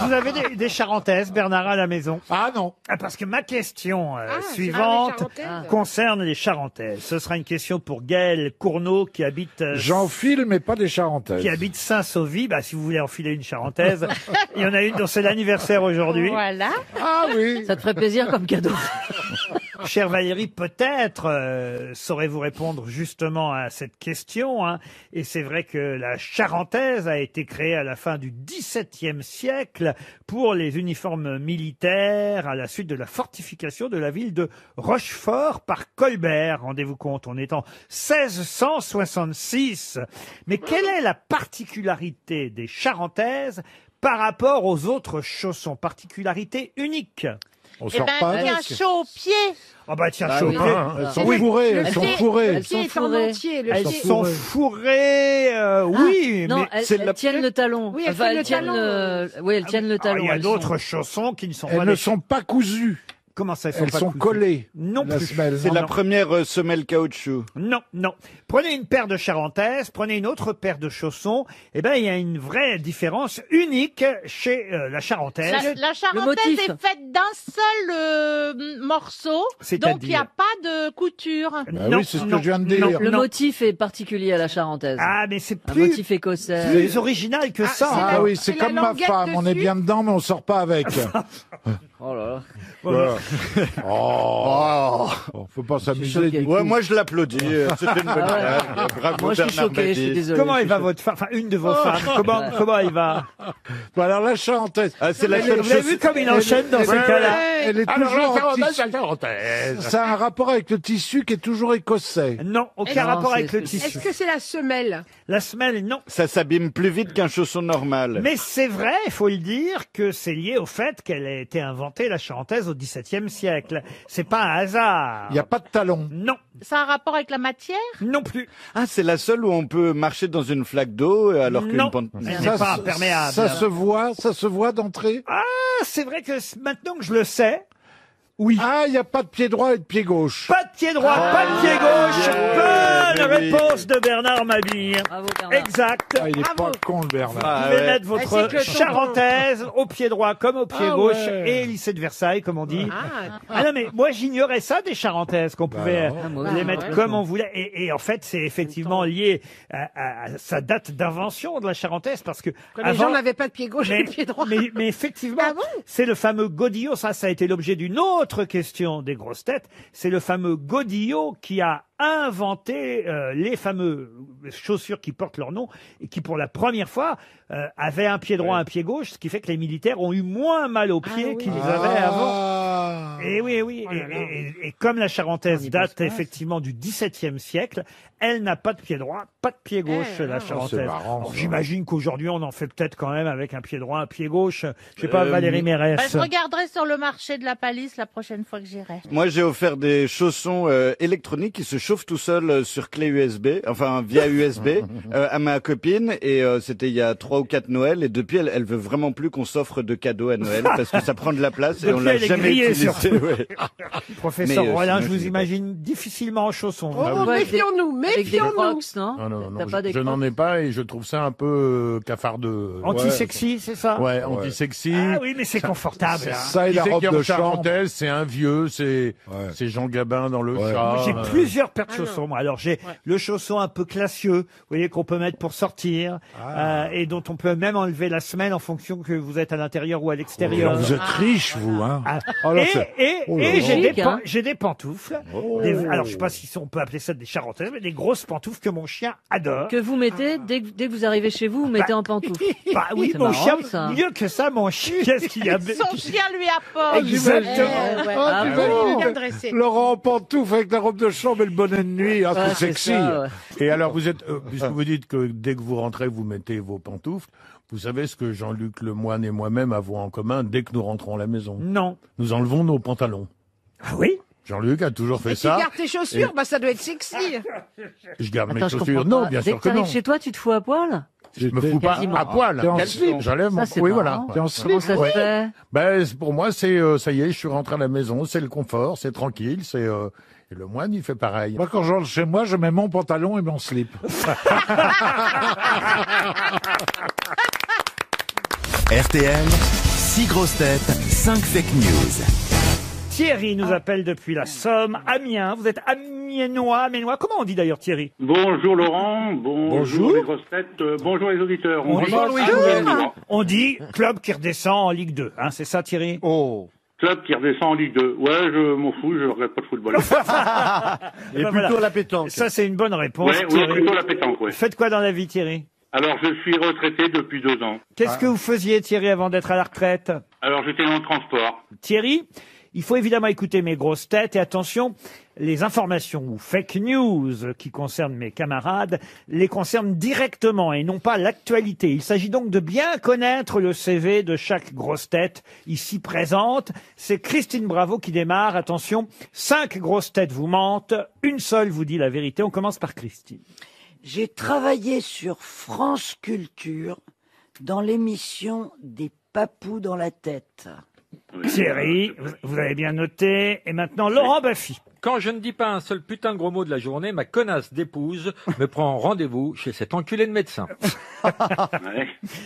Vous avez des charentaises, Bernard, à la maison? Ah non. Ah, parce que ma question les suivante charentaises. concerne les charentaises. Ce sera une question pour Gaël Cournot qui habite J'enfile, mais pas des charentaises. qui habite Saint-Sauvy. Bah, si vous voulez enfiler une charentaise, il y en a une dont c'est l'anniversaire aujourd'hui. Voilà. Ah oui. Ça te ferait plaisir comme cadeau. Chère Valérie, peut-être saurez-vous répondre justement à cette question. Hein. Et c'est vrai que la charentaise a été créée à la fin du XVIIe siècle pour les uniformes militaires à la suite de la fortification de la ville de Rochefort par Colbert. Rendez-vous compte, on est en 1666. Mais quelle est la particularité des charentaises par rapport aux autres chaussons? Particularité unique. On Eh sort ben, pas il y a un avec. chaud au pied. Ah bah tiens, Bah chaud. oui. Elles sont fourrées, elles sont fourrées. Le pied est en fourrées. entier. Le Elles pied. sont fourrées, oui, Non, mais elles tiennent le talon. Oui, elles tiennent le talon. Oui, elles tiennent le ah, talon. il y a elles d'autres sont- chaussons qui ne sont Elles pas ne des... sont pas cousues. Comment ça, Elles pas sont cousues? collées. Non La plus. semelle. C'est la première semelle caoutchouc. Non, non. Prenez une paire de charentaises, prenez une autre paire de chaussons. Eh ben, il y a une vraie différence unique chez la charentaise. La charentaise motif. est faite d'un seul morceau, C'est-à-dire donc il n'y a pas de couture. Bah Non, oui, c'est ce non, que je viens de non, dire. Le non. motif est particulier à la charentaise. Ah, mais c'est Un plus, motif écossais. plus original que ça. c'est hein. Ah oui, c'est c'est la comme ma languette femme, on est dessus. bien dedans, mais on sort pas avec. Oh là là. Voilà. Oh, faut pas s'amuser. Ouais, moi je l'applaudis. C'était une bonne blague. Bravo Moi, je suis Bernard choqué, je suis Mabie. désolé. Comment elle va votre femme, enfin une de vos femmes, comment elle va? Bon, alors la charentaise. Ah, c'est la seule Vous avez chose. vu comme il enchaîne dans ces cas-là? Elle est Alors, toujours la en charentaise, tissu. la charentaise. Ça a un rapport avec le tissu qui est toujours écossais. Non, aucun Non, rapport c'est- avec le c'est- tissu. Est-ce que c'est la semelle? La semelle, non. Ça s'abîme plus vite qu'un chausson normal. Mais c'est vrai, il faut le dire, que c'est lié au fait qu'elle a été inventée, la charentaise, au XVIIe siècle. C'est pas un hasard. Il n'y a pas de talons. Non, Ça a un rapport avec la matière? non plus. Ah, c'est la seule où on peut marcher dans une flaque d'eau alors qu'une Non. pente. Elle n'est pas imperméable. Ça se voit d'entrée. Ah, c'est vrai que maintenant que je le sais, oui. Ah, il n'y a pas de pied droit et de pied gauche. Pas de pied droit, pas de pied gauche. Bonne réponse de Bernard Mabille. Bravo, Bernard. Exact. Ah, il est pas con le Bernard. Vous Ah, pouvez ouais. mettre c'est votre que ton- charentaise au pied droit comme au pied Ah, gauche ouais. et lycée de Versailles, comme on dit. Ah, Ah non, mais moi j'ignorais ça des charentaises, qu'on pouvait alors. Ah, moi les aussi. mettre Ouais. comme on voulait. Et en fait, c'est effectivement lié à sa date d'invention de la charentaise, parce que quand les gens n'avaient pas de pied gauche et de pied droit. mais effectivement, Ah bon c'est le fameux godillot. Ça a été l'objet d'une autre question des grosses têtes. C'est le fameux godillot qui a inventé les fameux chaussures qui portent leur nom et qui, pour la première fois, avaient un pied droit, un pied gauche, ce qui fait que les militaires ont eu moins mal aux pieds qu'ils avaient avant. Ah. Et oui, oui. Et comme la charentaise date effectivement du XVIIe siècle, elle n'a pas de pied droit, pas de pied gauche, la charentaise. c'est marrant, Alors, ça. j'imagine qu'aujourd'hui, on en fait peut-être quand même avec un pied droit, un pied gauche. Je sais pas, Valérie Mérès. Bah, je regarderai sur le marché de la palisse la prochaine fois que j'irai. Moi, j'ai offert des chaussons électroniques qui se chauffent tout seuls sur clé USB, enfin via USB, à ma copine. Et c'était il y a 3 ou 4 Noël. Et depuis, elle veut vraiment plus qu'on s'offre de cadeaux à Noël parce que ça prend de la place et on Depuis, l'a elle est jamais grillée, utilisé. surtout. Ouais. Professeur Mais, Rollin, sinon, je vous je l'ai imagine difficilement en chaussons. Oh, vous. méfions-nous, Avec des méfions-nous. crocs, non? Non, non, non, T'as pas des je n'en crocs ai pas et je trouve ça un peu cafardeux. Anti-sexy, c'est ça? Ouais, anti-sexy. Ah oui, mais c'est confortable. Ça et Qui la c'est robe qui est en de charentaise, chambre. C'est un vieux, c'est Jean Gabin dans le chat. Moi, j'ai plusieurs paires de chaussons. Moi. Alors, j'ai le chausson un peu classieux, vous voyez, qu'on peut mettre pour sortir, et dont on peut même enlever la semelle en fonction que vous êtes à l'intérieur ou à l'extérieur. Vous êtes riche, vous, hein. Ah. Oh là, et c'est- oh là et là. j'ai des, Chic, hein. j'ai des pantoufles. Alors, je sais pas si on peut appeler ça des charentaises, mais des grosses pantoufles que mon chien adore. Que vous mettez, dès que vous arrivez chez vous, vous mettez en pantoufles. Bah oui, C'est mon marrant, chien, ça. mieux que ça, mon chien, qu'est-ce qu'il y a Son chien lui apporte. Exactement. Ouais. Ah bon Bien dressé. Laurent en pantoufle avec la robe de chambre et le bonnet de nuit, ah, Ouais, c'est c'est sexy. ça, ouais. Et alors, vous êtes, puisque vous dites que dès que vous rentrez, vous mettez vos pantoufles, vous savez ce que Jean-Luc Lemoyne et moi-même avons en commun dès que nous rentrons à la maison? Non. Nous enlevons nos pantalons. Ah oui? Jean-Luc a toujours fait Et tu ça. gardes tes chaussures, Et bah ça doit être sexy. je garde Attends, mes je chaussures. comprends Non, pas. bien Dès sûr que que non. t'arrives chez toi, tu te fous à poil? Je me fous pas Quasiment. à poil. T'es en Quel slip. J'enlève mon... Ça, c'est Oui, marrant. voilà. T'es en Comment slip. ça se ouais. fait? Ben, pour moi, c'est, ça y est, je suis rentré à la maison, c'est le confort, c'est tranquille, c'est, et le moine, il fait pareil. Moi, quand je rentre chez moi, je mets mon pantalon et mon slip. RTL, 6 grosses têtes, 5 fake news. Thierry nous appelle depuis la Somme, Amiens. Vous êtes amiénois. Comment on dit d'ailleurs Thierry? Bonjour Laurent, bonjour Bonjour. les grosses têtes, bonjour les auditeurs. On dit, Amiénois. on dit club qui redescend en Ligue 2. Hein, c'est ça Thierry? Oh. Club qui redescend en Ligue 2. Ouais, je m'en fous, je regarde pas de football. Et plutôt la pétanque. Ça c'est une bonne réponse. Ouais, Thierry. plutôt la pétanque, ouais. Faites quoi dans la vie Thierry? Alors, je suis retraité depuis 2 ans. Qu'est-ce que vous faisiez Thierry avant d'être à la retraite? Alors, j'étais dans le transport. Thierry, il faut évidemment écouter mes grosses têtes et attention, les informations ou fake news qui concernent mes camarades les concernent directement et non pas l'actualité. Il s'agit donc de bien connaître le CV de chaque grosse tête ici présente. C'est Christine Bravo qui démarre. Attention, 5 grosses têtes vous mentent, une seule vous dit la vérité. On commence par Christine. J'ai travaillé sur France Culture dans l'émission Des papous dans la tête. Thierry, vous avez bien noté. Et maintenant, Laurent Baffy. Quand je ne dis pas un seul putain de gros mot de la journée, ma connasse d'épouse me prend rendez-vous chez cet enculé de médecin.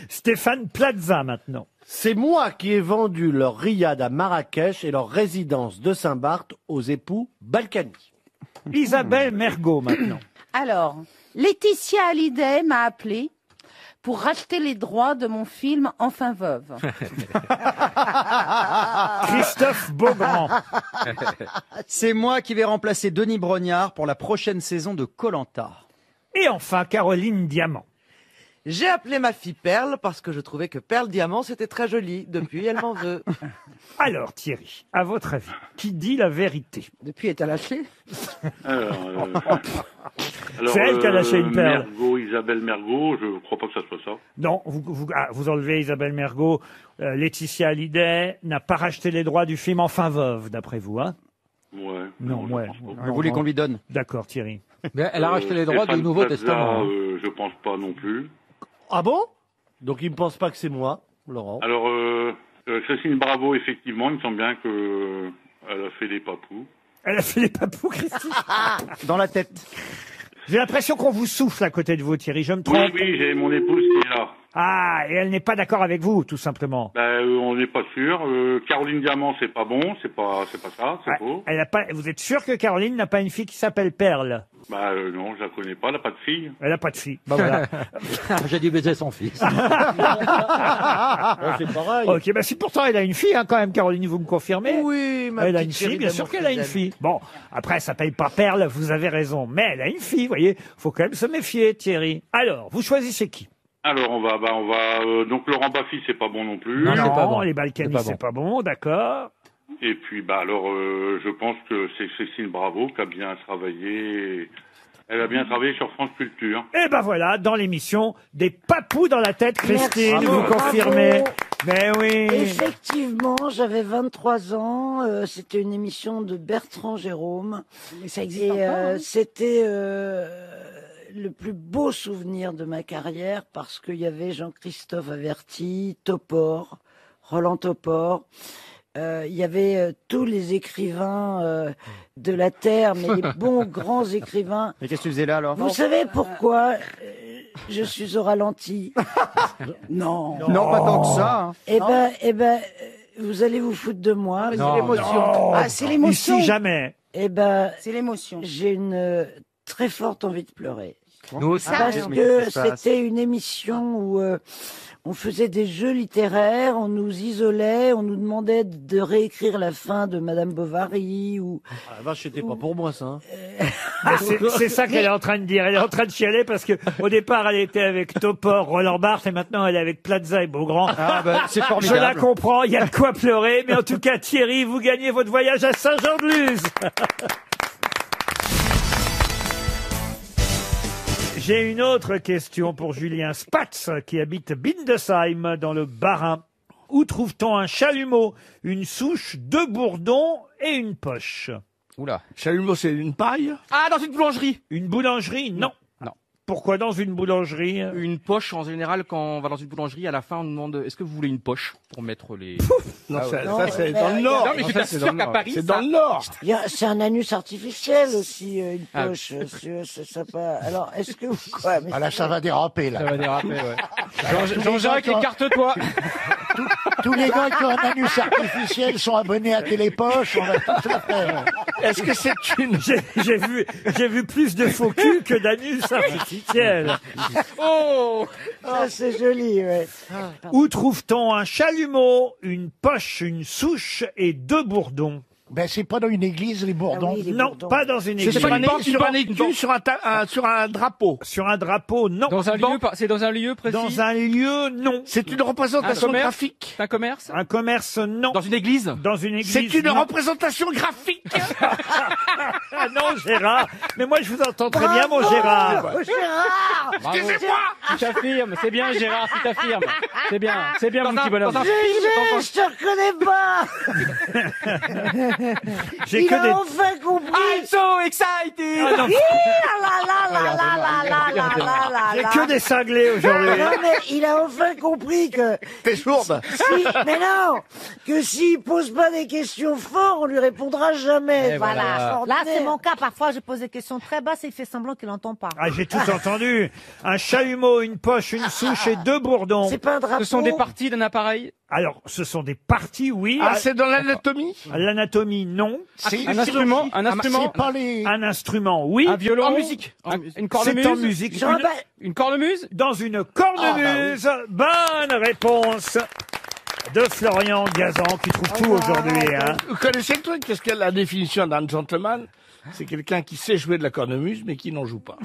Stéphane Plaza maintenant. C'est moi qui ai vendu leur riad à Marrakech et leur résidence de Saint-Barth aux époux Balkany. Isabelle Mergot maintenant. Alors, Laetitia Hallyday m'a appelé pour racheter les droits de mon film Enfin veuve. Christophe Beaugrand. C'est moi qui vais remplacer Denis Brognard pour la prochaine saison de Koh-Lanta. Et enfin, Caroline Diamant. J'ai appelé ma fille Perle parce que je trouvais que Perle Diamant c'était très joli. Depuis, elle m'en veut. Alors Thierry, à votre avis, qui dit la vérité? Depuis, elle t'a lâché? C'est elle qui a lâché une perle. Isabelle Mergo, je crois pas que ça soit ça. Non, vous enlevez Isabelle Mergo. Laetitia Hallyday n'a pas racheté les droits du film Enfin veuve, d'après vous, hein? Ouais. Non, ouais. Vous voulez qu'on lui donne? D'accord, Thierry. Mais elle a racheté les droits du Nouveau Testament. Je pense pas non plus. Ah bon? Donc il ne pense pas que c'est moi, Laurent. Alors, Christine Bravo, effectivement, il me semble bien que elle a fait les papous. Elle a fait les papous, Christine? Dans la tête. J'ai l'impression qu'on vous souffle à côté de vous, Thierry. Je me trompe? Oui, j'ai mon épouse qui est là. Ah, et elle n'est pas d'accord avec vous, tout simplement. On n'est pas sûr. Caroline Diamant, c'est pas bon, c'est pas ça, c'est faux. Elle a pas. Vous êtes sûr que Caroline n'a pas une fille qui s'appelle Perle? Non, je la connais pas, elle a pas de fille. Elle a pas de fille. Bah voilà. J'ai dû baiser son fils. C'est pareil. Ok, bah si pourtant elle a une fille, hein, quand même, Caroline, vous me confirmez? Oui, ma Elle a petite une chérie fille, bien sûr d'amour qu'elle a une fidèle. fille. Bon, après, elle s'appelle pas Perle, vous avez raison, mais elle a une fille, vous voyez. Faut quand même se méfier, Thierry. Alors, vous choisissez qui? Alors, on va donc Laurent Baffy, c'est pas bon non plus. Non, c'est pas bon. les Balkany, c'est pas bon, d'accord. Et puis, je pense que c'est Christine Bravo qui a bien travaillé. Elle a bien travaillé sur France Culture. Et ben voilà, dans l'émission, des papous dans la tête, Christine, Merci, vous bravo. confirmez. Mais oui. Effectivement, j'avais 23 ans. C'était une émission de Bertrand Jérôme. Mais ça existe Et encore, hein. c'était le plus beau souvenir de ma carrière parce qu'il y avait Jean-Christophe Averty, Topor, Roland Topor. Il y avait tous les écrivains de la Terre, mais les bons grands écrivains. Et qu'est-ce que tu faisais là alors? Vous savez pourquoi je suis au ralenti? Non. Non, pas tant que ça. Hein. Eh ben, vous allez vous foutre de moi. C'est l'émotion. Ah, c'est l'émotion. Ici, jamais. Eh ben, C'est l'émotion. j'ai une très forte envie de pleurer. Nous aussi. Parce que c'était une émission où on faisait des jeux littéraires, on nous isolait, on nous demandait de réécrire la fin de Madame Bovary ou. Ah, la vache, c'était pas pour moi, ça. Hein. C'est ça qu'elle est en train de dire. Elle est en train de chialer parce que au départ, elle était avec Topor, Roland Barthes, et maintenant elle est avec Plaza et Beaugrand. Ah, c'est Je formidable. la comprends, il y a de quoi pleurer, mais en tout cas, Thierry, vous gagnez votre voyage à Saint-Jean-de-Luz. J'ai une autre question pour Julien Spatz, qui habite Bindesheim, dans le Bas-Rhin. Où trouve-t-on un chalumeau, une souche, 2 bourdons et une poche? Oula. Chalumeau, c'est une paille? Ah, dans une boulangerie. Une boulangerie? Non. Non. Pourquoi dans une boulangerie? Une poche, en général, quand on va dans une boulangerie, à la fin, on nous demande est-ce que vous voulez une poche pour mettre les... Non, Ah ouais. ça c'est dans le Nord. Non, mais je suis pas sûr qu'à Paris, C'est ça- dans le Nord. C'est un anus artificiel aussi, une Ah. poche. C'est sympa. Alors, est-ce que vous quoi mais Ah là, ça va déraper, là. Ça va déraper, ouais. Jean-Jacques, écarte-toi. Tous les gars qui ont un anus artificiel sont abonnés à Télépoche, on va tous la faire. Est-ce que c'est une... J'ai vu plus de faux cul que d'anus artificiel. Oh, ça c'est joli, ouais. Où trouve-t-on un chalumeau, une poche, une souche et 2 bourdons? Ben, c'est pas dans une église, les bourdons. Ah oui, les Non, bourdons. pas dans une C'est église. sur une banque, sur un étui, sur un drapeau. Sur un drapeau, non. Dans un lieu, c'est dans un lieu précis. Dans un lieu, non. C'est une représentation Un commerce graphique. C'est un commerce. Un commerce, non. Dans une église. Dans une église, C'est une non. représentation graphique. Ah non, Gérard. Mais moi, je vous entends très bien, mon Gérard. Bravo, Gérard. Tu t'affirmes, c'est bien Gérard, tu t'affirmes. C'est bien mon petit bonhomme. Je te reconnais pas. J'ai Il que a des... enfin compris. I'm so excited. Ah non, j'ai J'ai que des cinglés aujourd'hui. Non, mais il a enfin compris que... T'es sourde. Mais non, que s'il pose pas des questions fortes, on lui répondra jamais. Voilà. Là, c'est mon cas. Parfois, je pose des questions très basses et il fait semblant qu'il n'entend pas. Ah, j'ai tout entendu. Un chalumeau, une poche, une souche et 2 bourdons. C'est pas un drapeau. Ce sont des parties d'un appareil. Alors, ce sont des parties, oui. Ah, c'est dans l'anatomie? L'anatomie, non. C'est Un instrument, un instrument. C'est pas les... Un instrument, oui. Un violon. En musique. Une cornemuse. C'est en musique. Une cornemuse. Dans une cornemuse. Bonne réponse de Florian Gazan, qui trouve tout aujourd'hui. Hein. Vous connaissez le truc? Qu'est-ce que la définition d'un gentleman? C'est quelqu'un qui sait jouer de la cornemuse, mais qui n'en joue pas.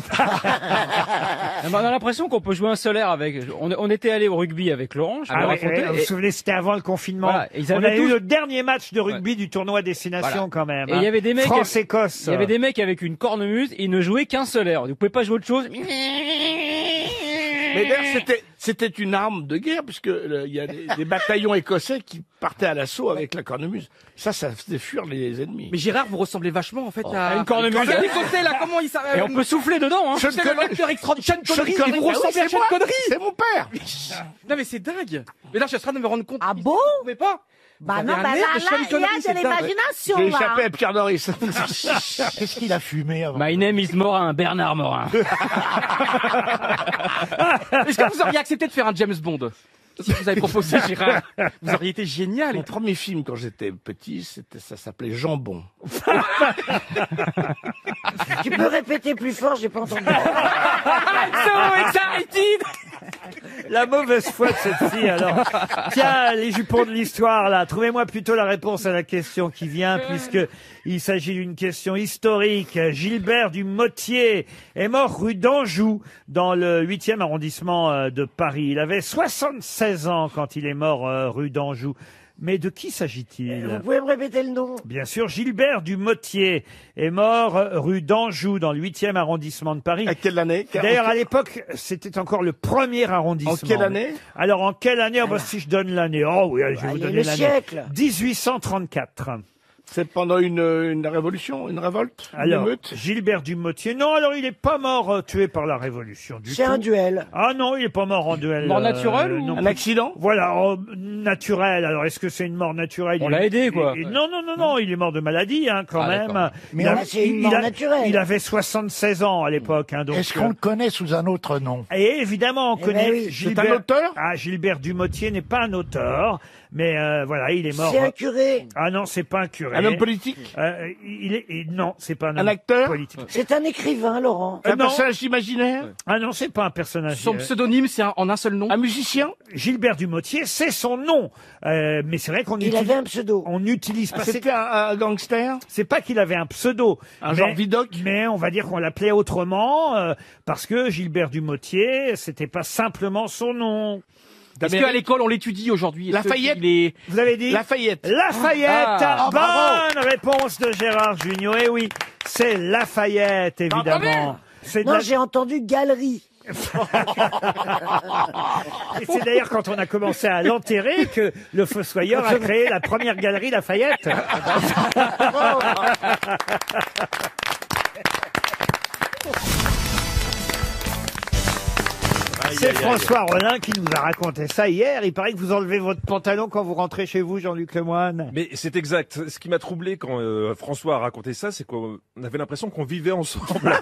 On a l'impression qu'on peut jouer un solaire avec. On était allé au rugby avec Laurent. Je Ah l'ai ouais, raconté, vous vous souvenez, c'était avant le confinement. Voilà, et ils On avaient a eu tous- le dernier match de rugby du tournoi Destination Voilà. quand même. Et il y avait des mecs. France-Écosse. Il y avait des mecs avec une cornemuse. Ils ne jouaient qu'un solaire. Vous pouvez pas jouer autre chose. Mais d'ailleurs, c'était une arme de guerre, puisque il y a des bataillons écossais qui partaient à l'assaut avec la cornemuse. Ça faisait fuir les ennemis. Mais Gérard, vous ressemblez vachement en fait À une cornemuse. Regardez côté là, comment il s'appelle? Et on peut souffler dedans. Hein. Je ne C'est le connais- acteur extraordinaire Sean Connery. Sean Et vous Connery. ressemblez Ah à oui, Sean c'est moi. Connery. C'est mon père. Non mais c'est dingue. Mais là, je suis en train de me rendre compte. Ah bon? Vous pouvez pas? Bah Vous non, avez bah un là, air de là, Sean il y Connery, a c'est de dingue. l'imagination, J'ai là. échappé à Pierre Doris. Qu'est-ce qu'il a fumé avant? My name is Morin, Bernard Morin. Est-ce que vous auriez accepté de faire un James Bond? Si vous avez proposé Gérard, vous auriez été génial. Mon premier film quand j'étais petit, ça s'appelait Jambon. Tu peux répéter plus fort, j'ai pas entendu. So excited. La mauvaise foi de cette fille, alors. Tiens, les jupons de l'histoire, là. Trouvez-moi plutôt la réponse à la question qui vient, puisque il s'agit d'une question historique. Gilbert du Motier est mort rue d'Anjou, dans le 8e arrondissement de Paris. Il avait 76 ans quand il est mort rue d'Anjou. Mais de qui s'agit-il? Vous pouvez me répéter le nom? Bien sûr, Gilbert du Motier est mort rue d'Anjou, dans le 8e arrondissement de Paris. À quelle année? D'ailleurs, à l'époque, c'était encore le premier arrondissement. En quelle année? Alors, en quelle année? Oh, bah, si je donne l'année. Oh oui, allez, je vais vous donner le l'année. siècle. 1834. C'est pendant une révolution, une révolte, une Alors, émeute? Gilbert du Motier. Non, alors, il n'est pas mort tué par la Révolution du tout. C'est un duel. Ah non, il n'est pas mort en duel. Mort naturelle ou non Un plus. accident? Voilà, naturel. Alors, est-ce que c'est une mort naturelle? On l'a aidé, quoi. Non, il est mort de maladie, hein, quand Ah, même. d'accord. Mais c'est une mort naturelle. Il avait 76 ans à l'époque, hein, donc. Est-ce qu'on le connaît sous un autre nom? Et évidemment, on Eh connaît ben oui. Gilbert. C'est un auteur? Ah, Gilbert Dumotier n'est pas un auteur, mais voilà, il est mort. C'est un curé. Ah non, c'est pas un curé. Un homme politique? Non, c'est pas un Un homme acteur? politique. C'est un écrivain, Laurent. Un non. personnage imaginaire? Ah non, c'est pas un personnage. Son pseudonyme, c'est en un seul nom. Un musicien? Gilbert Dumotier, c'est son nom. Mais c'est vrai qu'on Il avait un pseudo. on n'utilise pas. C'était un gangster? C'est pas qu'il avait un pseudo. Un genre Vidocq? Mais on va dire qu'on l'appelait autrement, parce que Gilbert Dumotier, c'était pas simplement son nom. Est-ce qu'à l'école, on l'étudie aujourd'hui? Est-ce Lafayette? qu'il est- Vous avez dit Lafayette. Lafayette. Ah, Bonne réponse de Gérard Junior. Eh oui, c'est Lafayette, évidemment. C'est de Non, la- j'ai entendu galerie. Et c'est d'ailleurs quand on a commencé à l'enterrer que le fossoyeur a créé la première galerie Lafayette. C'est François Rollin qui nous a raconté ça hier. Il paraît que vous enlevez votre pantalon quand vous rentrez chez vous, Jean-Luc Lemoyne. Mais c'est exact. Ce qui m'a troublé quand François a raconté ça, c'est qu'on avait l'impression qu'on vivait ensemble.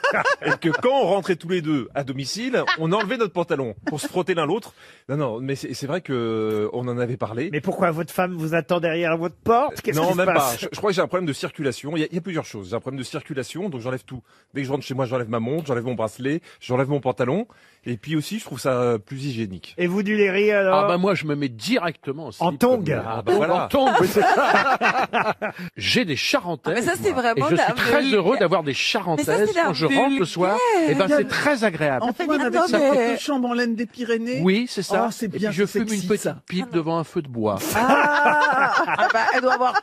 Et que quand on rentrait tous les deux à domicile, on enlevait notre pantalon pour se frotter l'un l'autre. Non, mais c'est vrai que on en avait parlé. Mais pourquoi votre femme vous attend derrière votre porte? Qu'est-ce Non, qui se même pas. passe Je crois que j'ai un problème de circulation. Il y a plusieurs choses. J'ai un problème de circulation, donc j'enlève tout. Dès que je rentre chez moi, j'enlève ma montre, j'enlève mon bracelet, j'enlève mon pantalon. Et puis aussi, je trouve ça plus hygiénique. Et vous, Duléry, alors? Ah bah moi je me mets directement En tongue. Ah bah voilà. En tongue, oui, c'est ça. J'ai des charentaises. Ah, mais ça, c'est moi. vraiment Et je la suis très vulgaire. heureux d'avoir des Mais ça, charentaises c'est la quand je rentre le soir. Et ben c'est très agréable. Antoine, avec Attends, sa mais- petite chambre en laine des Pyrénées. Oui, c'est ça. Oh, c'est Et bien puis je fume sexy, une petite ça. pipe devant un feu de bois. Ah bah, elle doit avoir,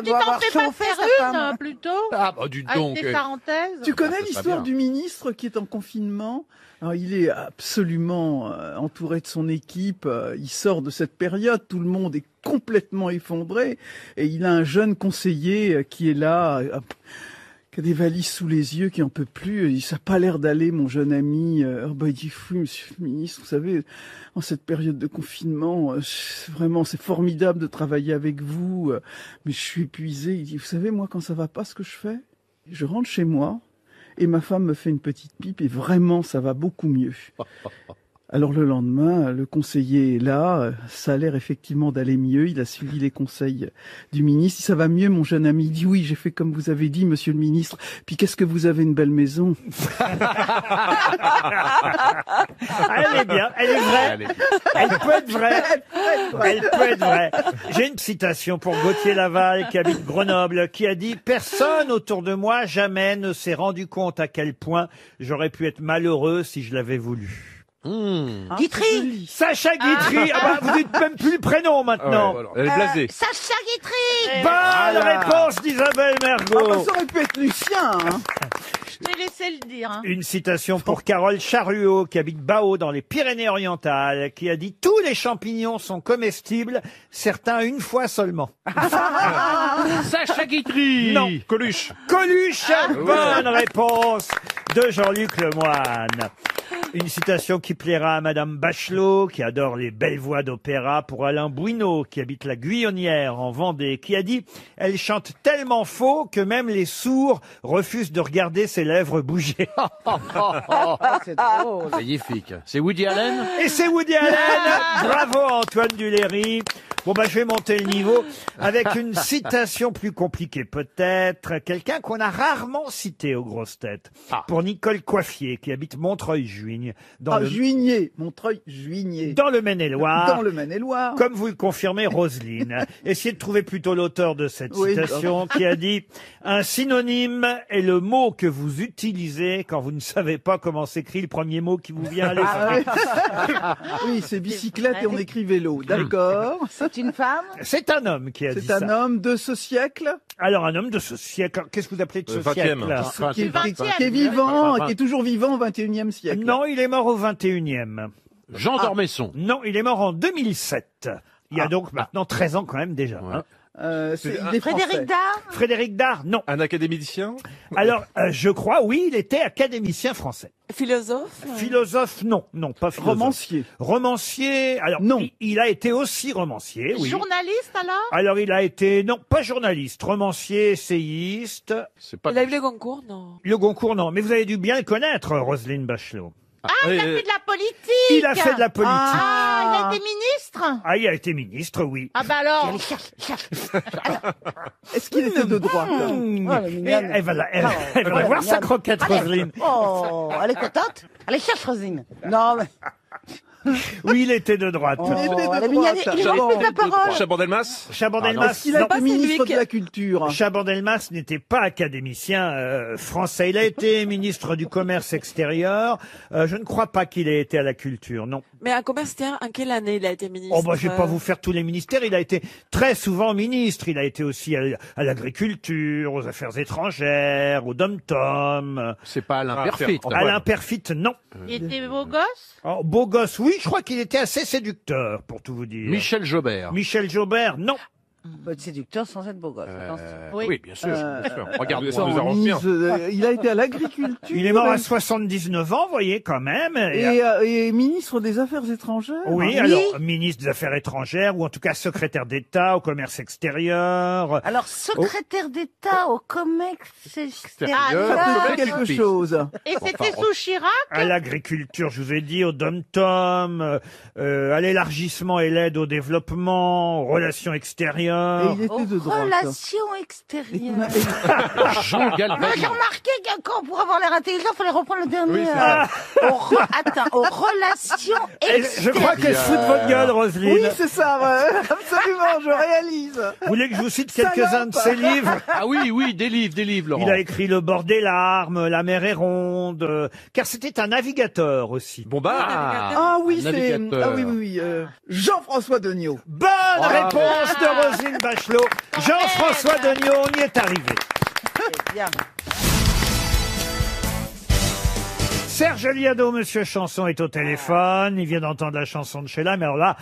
doit avoir chauffé sa femme. plutôt Ah bah du donc. parenthèses. Tu connais ça serait l'histoire bien. du ministre qui est en confinement? Alors, il est absolument entouré de son équipe. Il sort de cette période. Tout le monde est complètement effondré. Et il a un jeune conseiller qui est là, qui a des valises sous les yeux, qui en peut plus. Ça n'a pas l'air d'aller, mon jeune ami. Il dit, oui, monsieur le ministre, vous savez, en cette période de confinement, vraiment, c'est formidable de travailler avec vous. Mais je suis épuisé. Il dit, vous savez, moi, quand ça va pas, ce que je fais, je rentre chez moi. Et ma femme me fait une petite pipe et vraiment, ça va beaucoup mieux. Alors le lendemain, le conseiller est là, ça a l'air effectivement d'aller mieux, il a suivi les conseils du ministre. Ça va mieux, mon jeune ami? Il dit oui, j'ai fait comme vous avez dit, monsieur le ministre. Puis qu'est-ce que vous avez une belle maison. Elle est bien, elle est vraie. Elle peut être vraie. Elle peut être vraie. J'ai une citation pour Gauthier Laval, qui habite Grenoble, qui a dit « Personne autour de moi jamais ne s'est rendu compte à quel point j'aurais pu être malheureux si je l'avais voulu. » Guitry. Sacha Guitry. Ah bah, vous dites même plus le prénom maintenant. Elle est blasée. Sacha Guitry. Bonne réponse d'Isabelle Mergo. Ça aurait pu être Lucien. Hein. Je t'ai laissé le dire. Hein. Une citation pour Carole Charruot, qui habite Bao dans les Pyrénées-Orientales, qui a dit « Tous les champignons sont comestibles, certains une fois seulement. » Sacha Guitry. Non. Coluche. Coluche. Bonne réponse de Jean-Luc Lemoyne. Une citation qui plaira à Madame Bachelot, qui adore les belles voix d'opéra, pour Alain Bouineau, qui habite la Guyonnière en Vendée, qui a dit « Elle chante tellement faux que même les sourds refusent de regarder ses lèvres bouger. » C'est drôle. Magnifique. C'est Woody Allen? Et c'est Woody Allen. Bravo Antoine Duléry. Bon bah je vais monter le niveau avec une citation plus compliquée peut-être, quelqu'un qu'on a rarement cité aux grosses têtes. Pour Nicole Coiffier qui habite Montreuil-Juigne dans Juigné, Montreuil-Juigné. Dans le Maine-et-Loire. Dans le Maine-et-Loire. Comme vous le confirmez Roselyne. Essayez de trouver plutôt l'auteur de cette citation qui a dit un synonyme est le mot que vous utilisez quand vous ne savez pas comment s'écrit le premier mot qui vous vient à l'esprit. Oui, c'est bicyclette et on écrit vélo. D'accord. C'est une femme? C'est un homme qui a dit ça. C'est un homme de ce siècle? Alors, un homme de ce siècle. Qu'est-ce que vous appelez de ce siècle? Qui est vivant, qui est toujours vivant au XXIe siècle. Non, il est mort au 21e. Jean d'Ormesson. Non, il est mort en 2007. Il y a donc maintenant 13 ans quand même déjà. Hein. Il est Frédéric Dard? Frédéric Dard, non. Un académicien? Alors, je crois, oui, il était académicien français. Philosophe? Philosophe, non. Non, pas philosophe. Romancier? Romancier, alors, non. Il a été aussi romancier, oui. Journaliste alors? Alors, il a été, non, pas journaliste, romancier, essayiste. Il a eu le Goncourt, non? Le Goncourt, non. Mais vous avez dû bien le connaître, Roselyne Bachelot. Ah, il a fait de la politique. Il a fait de la politique. Ah, il a été ministre. Ah, il a été ministre, oui. Ah bah alors. Est-ce qu'il était de droite? Elle va la voir sa croquette, Roselyne. Oh, elle est contente? Allez, cherche Roselyne. Non, mais... Oui, il était de droite. Il était de droite. Chaban-Delmas? Chaban-Delmas, Il a été ministre de la Culture. Chaban-Delmas n'était pas académicien français. Il a été ministre du Commerce extérieur. Je ne crois pas qu'il ait été à la Culture, non. Mais un commerçant, en quelle année il a été ministre? Oh bah je vais pas vous faire tous les ministères. Il a été très souvent ministre. Il a été aussi à l'agriculture, aux affaires étrangères, au dom-tom. C'est pas Alain Perfit. Alain Perfit, non. Il était beau gosse? Oh, beau gosse, oui. Je crois qu'il était assez séducteur, pour tout vous dire. Michel Jobert. Michel Jobert, non. Séducteur sans être beau gosse. Oui, bien sûr. Regarde, il a été à l'agriculture. Il est mort à 79 ans, vous voyez, quand même. Et ministre des Affaires étrangères. Oui, alors, ministre des Affaires étrangères, ou en tout cas secrétaire d'État au commerce extérieur. Alors, secrétaire d'État au commerce extérieur. Ça peut quelque chose. Et c'était sous Chirac? À l'agriculture, je vous ai dit, au dom-tom, à l'élargissement et l'aide au développement, aux relations extérieures. Et il était de droite. Relations extérieures. Jean Galvani. J'ai remarqué que pour avoir l'air intelligent, il fallait reprendre le dernier. Oui, Attends, aux relations extérieures. Je crois qu'elle se fout de votre gueule, Roselyne. Oui, c'est ça, absolument, je réalise. Vous voulez que je vous cite quelques-uns de ses livres? Ah oui, des livres, Laurent. Il a écrit Le bord des larmes, La mer est ronde, car c'était un navigateur aussi. Ah oui, c'est... Ah oui, Jean-François Degnaud. Bonne réponse de Roselyne Bachelot. Jean-François Degnaud, on y est arrivé. Serge Liado, Monsieur Chanson, est au téléphone. Il vient d'entendre la chanson de Sheila. Mais alors là,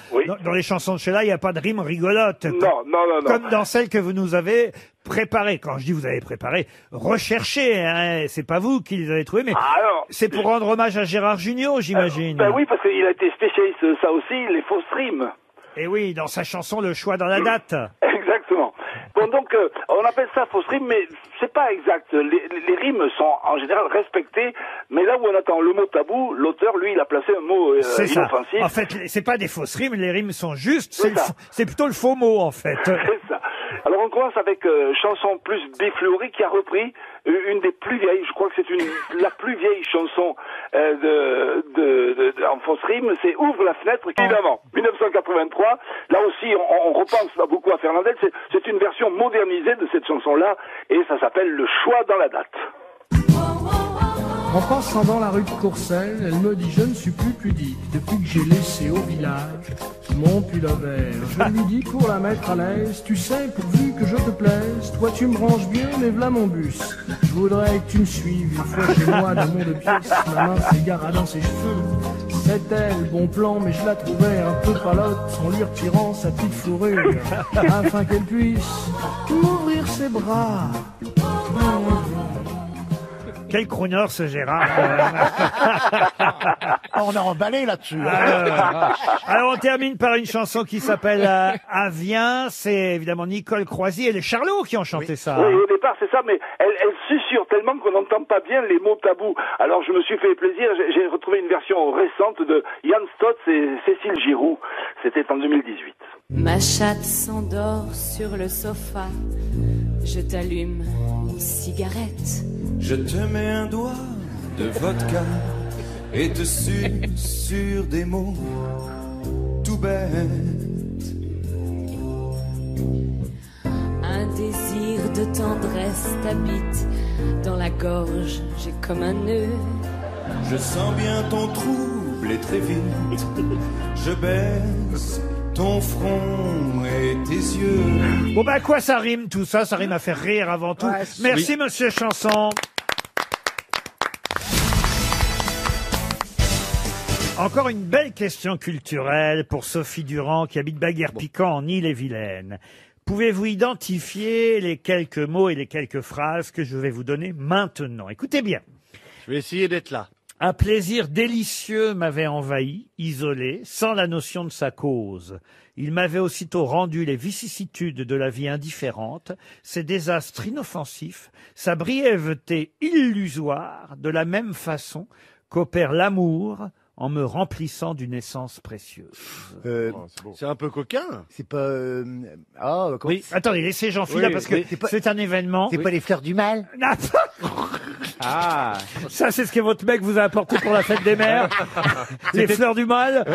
dans les chansons de Sheila, il n'y a pas de rime rigolote. Non. Comme dans celle que vous nous avez préparée. Quand je dis vous avez préparé, recherché. Hein, c'est pas vous qui les avez trouvés, mais c'est pour rendre hommage à Gérard Jugnot, j'imagine. Ben oui, parce qu'il a été spécialiste de ça aussi, les fausses rimes. Et oui, dans sa chanson Le choix dans la date. Exactement. Bon, donc, on appelle ça fausse rime, mais c'est pas exact. Les rimes sont en général respectées, mais là où on attend le mot tabou, l'auteur, lui, il a placé un mot C'est ça. inoffensif. En fait, c'est pas des fausses rimes, les rimes sont justes, c'est plutôt le faux mot, en fait. C'est ça. Alors, on commence avec chanson plus Bifleury qui a repris une des plus vieilles, je crois que c'est la plus vieille chanson en fausse rime, c'est Ouvre la fenêtre, évidemment. 1983, là aussi on repense beaucoup à Fernandel, c'est une version modernisée de cette chanson-là, et ça s'appelle Le choix dans la date. En passant dans la rue de Courcelles, elle me dit je ne suis plus pudique depuis que j'ai laissé au village mon pull à verre. Je lui dis pour la mettre à l'aise, tu sais, pourvu que je te plaise, toi tu me ranges bien, mais v'là mon bus. Je voudrais que tu me suives une fois chez moi dans mon de pièces, ma main s'égara dans ses cheveux. C'était le bon plan, mais je la trouvais un peu palote en lui retirant sa petite fourrure, afin qu'elle puisse m'ouvrir ses bras. Quel crooner ce Gérard. On a emballé là-dessus. Alors on termine par une chanson qui s'appelle Avien. C'est évidemment Nicole Croisy et les Charlots qui ont chanté ça. Oui, au départ c'est ça, mais elle susurre tellement qu'on n'entend pas bien les mots tabous. Alors je me suis fait plaisir, j'ai retrouvé une version récente de Yann Stotz et Cécile Giroux. C'était en 2018. Ma chatte s'endort sur le sofa, je t'allume une cigarette. Je te mets un doigt de vodka et te suce sur des mots tout bêtes. Un désir de tendresse t'habite dans la gorge, j'ai comme un nœud. Je sens bien ton trouble et très vite je baisse ton front et tes yeux. Bon bah à quoi ça rime tout ça? Ça rime à faire rire avant tout. Ouais, Merci oui. Monsieur Chanson. Encore une belle question culturelle pour Sophie Durand qui habite Baguère-Piquant en Ille-et-Vilaine. Pouvez-vous identifier les quelques mots et les quelques phrases que je vais vous donner maintenant? Écoutez bien. Je vais essayer d'être là. Un plaisir délicieux m'avait envahi, isolé, sans la notion de sa cause. Il m'avait aussitôt rendu les vicissitudes de la vie indifférentes, ses désastres inoffensifs, sa brièveté illusoire, de la même façon qu'opère l'amour en me remplissant d'une essence précieuse. C'est un peu coquin. C'est pas... Oui. Attendez, laissez Jean-Philippe là parce que c'est un événement. C'est pas les fleurs du mal? Ah, ça c'est ce que votre mec vous a apporté pour la fête des mères. Les fleurs du mal.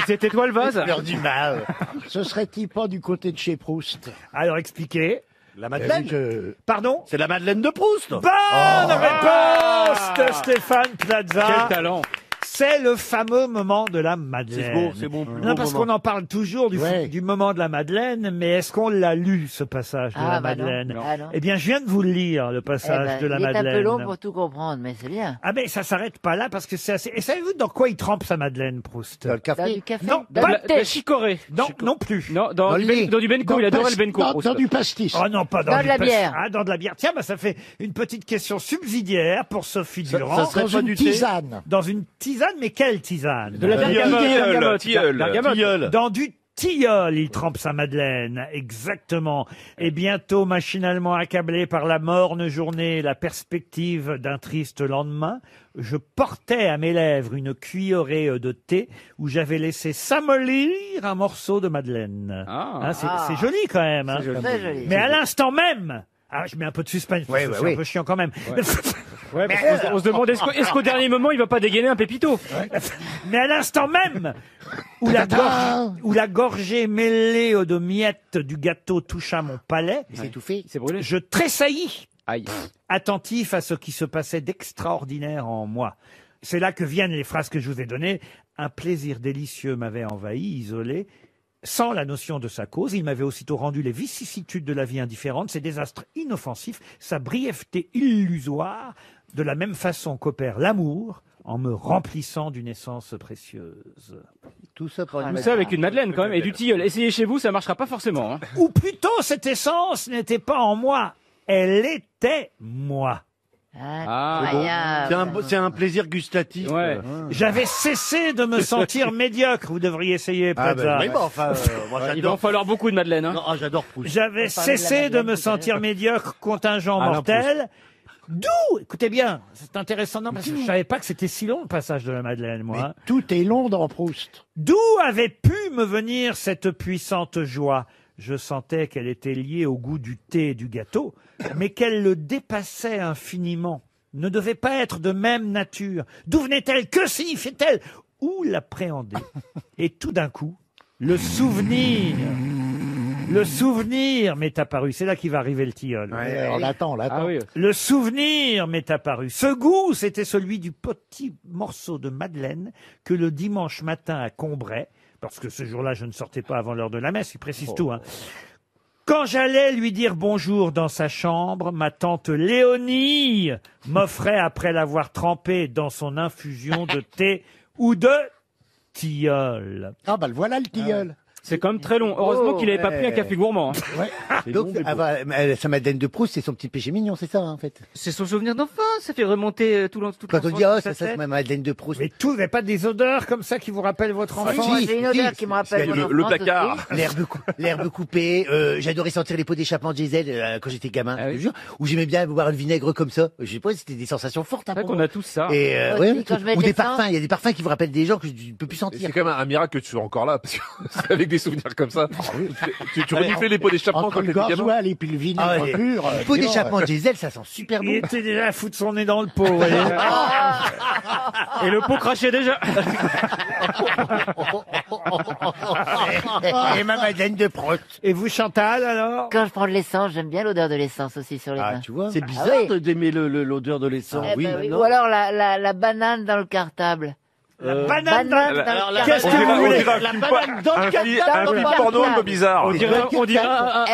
C'était toi le vase? Les fleurs du mal. Ce serait-il pas du côté de chez Proust? Alors expliquez. La Madeleine. Pardon? C'est la Madeleine de Proust. Bonne réponse de Stéphane Plaza. Quel talent. C'est le fameux moment de la Madeleine. C'est bon. Non, parce qu'on en parle toujours du moment de la Madeleine, mais est-ce qu'on l'a lu, ce passage de la bah non. Madeleine? Non. Eh bien, je viens de vous le lire, le passage de la il est Madeleine. un peu long pour tout comprendre, mais c'est bien. Ah, mais ça s'arrête pas là, parce que c'est assez... Et savez-vous dans quoi il trempe sa Madeleine, Proust? Dans le café. Dans du café? Non, Dans pas la, la chicorée. Non, non plus. Non, dans du Benco, il adorait le Benco. Dans du pastis. Oh non, pas dans, Dans de la bière. Ah, dans de la bière. Tiens, bah, ça fait une petite question subsidiaire pour Sophie Durand. Ça serait dans une tisane. Dans une tisane, mais quelle tisane? De la bergamote. Tilleul. Dans du tilleul, il trempe sa Madeleine, exactement. Et bientôt, machinalement accablé par la morne journée et la perspective d'un triste lendemain, je portais à mes lèvres une cuillerée de thé où j'avais laissé s'amollir un morceau de Madeleine. C'est joli quand même. Hein. Très joli. Mais à l'instant même... Ah, je mets un peu de suspense, parce que c'est un peu chiant quand même. Ouais, parce qu'on se demande, est-ce qu'au dernier moment, il va pas dégainer un pépito? Mais à l'instant même où la gorgée mêlée de miettes du gâteau toucha mon palais, C'est étouffé. C'est brûlé. je tressaillis, Aïe. attentif à ce qui se passait d'extraordinaire en moi. C'est là que viennent les phrases que je vous ai données. Un plaisir délicieux m'avait envahi, isolé, sans la notion de sa cause. Il m'avait aussitôt rendu les vicissitudes de la vie indifférente, ses désastres inoffensifs, sa brièveté illusoire, de la même façon qu'opère l'amour, en me remplissant d'une essence précieuse. Tout ça pour Tout ça avec une Madeleine quand même, et du tilleul. Essayez chez vous, ça marchera pas forcément. Hein. Ou plutôt, cette essence n'était pas en moi, elle était moi. C'est un plaisir gustatif. J'avais cessé de me sentir médiocre. Vous devriez essayer, Plaza. Oui, bon, enfin, moi, Il va en falloir beaucoup de Madeleine. Hein. Non, j'adore Proust. J'avais cessé de me sentir médiocre, contingent mortel. D'où, écoutez bien, c'est intéressant, non, parce que je savais pas que c'était si long le passage de la Madeleine, moi. Mais tout est long dans Proust. D'où avait pu me venir cette puissante joie? Je sentais qu'elle était liée au goût du thé et du gâteau, mais qu'elle le dépassait infiniment, ne devait pas être de même nature. D'où venait-elle? Que signifiait-elle? Où l'appréhender? Et tout d'un coup, le souvenir m'est apparu. C'est là qu'il va arriver le tilleul. On l'attend. Le souvenir m'est apparu. Ce goût, c'était celui du petit morceau de Madeleine que le dimanche matin à Combray, parce que ce jour-là, je ne sortais pas avant l'heure de la messe, il précise tout, hein. Quand j'allais lui dire bonjour dans sa chambre, ma tante Léonie m'offrait, après l'avoir trempé dans son infusion de thé ou de tilleul. Ah bah le voilà le tilleul. C'est quand même très long. Heureusement qu'il n'avait pas pris un café gourmand. Hein. Donc, sa Madeleine de Proust, c'est son petit péché mignon, c'est ça, en fait. C'est son souvenir d'enfance, ça fait remonter tout l'enfance. Quand on dit, oh, ça, c'est ma Madeleine de Proust. Mais tout, vous n'avez pas des odeurs comme ça qui vous rappellent votre enfance? Moi, j'ai une odeur qui me rappelle mon enfance le placard. L'herbe coupée, j'adorais sentir les pots d'échappement de diesel quand j'étais gamin, je te jure, ou j'aimais bien boire le vinaigre comme ça. Je sais pas, c'était des sensations fortes. C'est vrai qu'on a tous ça. Et ou des parfums, il y a des parfums qui vous rappellent des gens que je ne peux plus sentir. C'est quand même un miracle que tu sois encore là, parce que c'est avec des souvenirs comme ça. Tu reniflais les pots d'échappement quand t'étais gamin. Et puis le vinaigre pur. Le pot d'échappement diesel, ça sent super bon. Il était déjà à foutre son nez dans le pot, vous voyez. Et le pot crachait déjà. Et ma Madeleine de Proust. Et vous, Chantal, alors? Quand je prends de l'essence, j'aime bien l'odeur de l'essence aussi sur les mains. Tu vois. C'est bizarre oui. d'aimer l'odeur de l'essence. Eh ben oui. Ou alors la banane dans le cartable. Banane dans le cartable. Qu'est-ce que vous voulez? La banane dans le Un film cartable. porno un peu bizarre. On dirait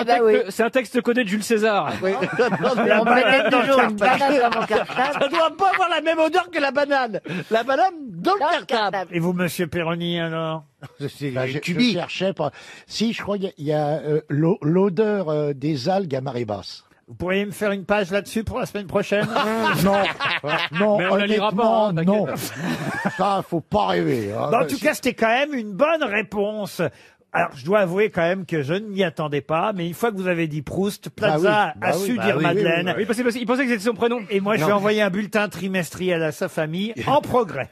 Eh ben oui. c'est un texte codé de Jules César. On mettait toujours une banane dans mon cartable. Ça doit pas avoir la même odeur que la banane. La banane dans le cartable. Et vous, monsieur Perroni, alors? C'est Je cherchais pas. Si, je crois qu'il y a l'odeur des algues à marée basse. Vous pourriez me faire une page là-dessus pour la semaine prochaine? Non, Mais on la lira pas, hein, non. Ça, faut pas rêver. Hein. En tout cas, c'était quand même une bonne réponse. Alors, je dois avouer quand même que je ne m'y attendais pas, mais une fois que vous avez dit Proust, Plaza a su dire Madeleine. Oui, parce qu'il pensait que c'était son prénom. Et moi, je vais envoyer un bulletin trimestriel à sa famille en progrès.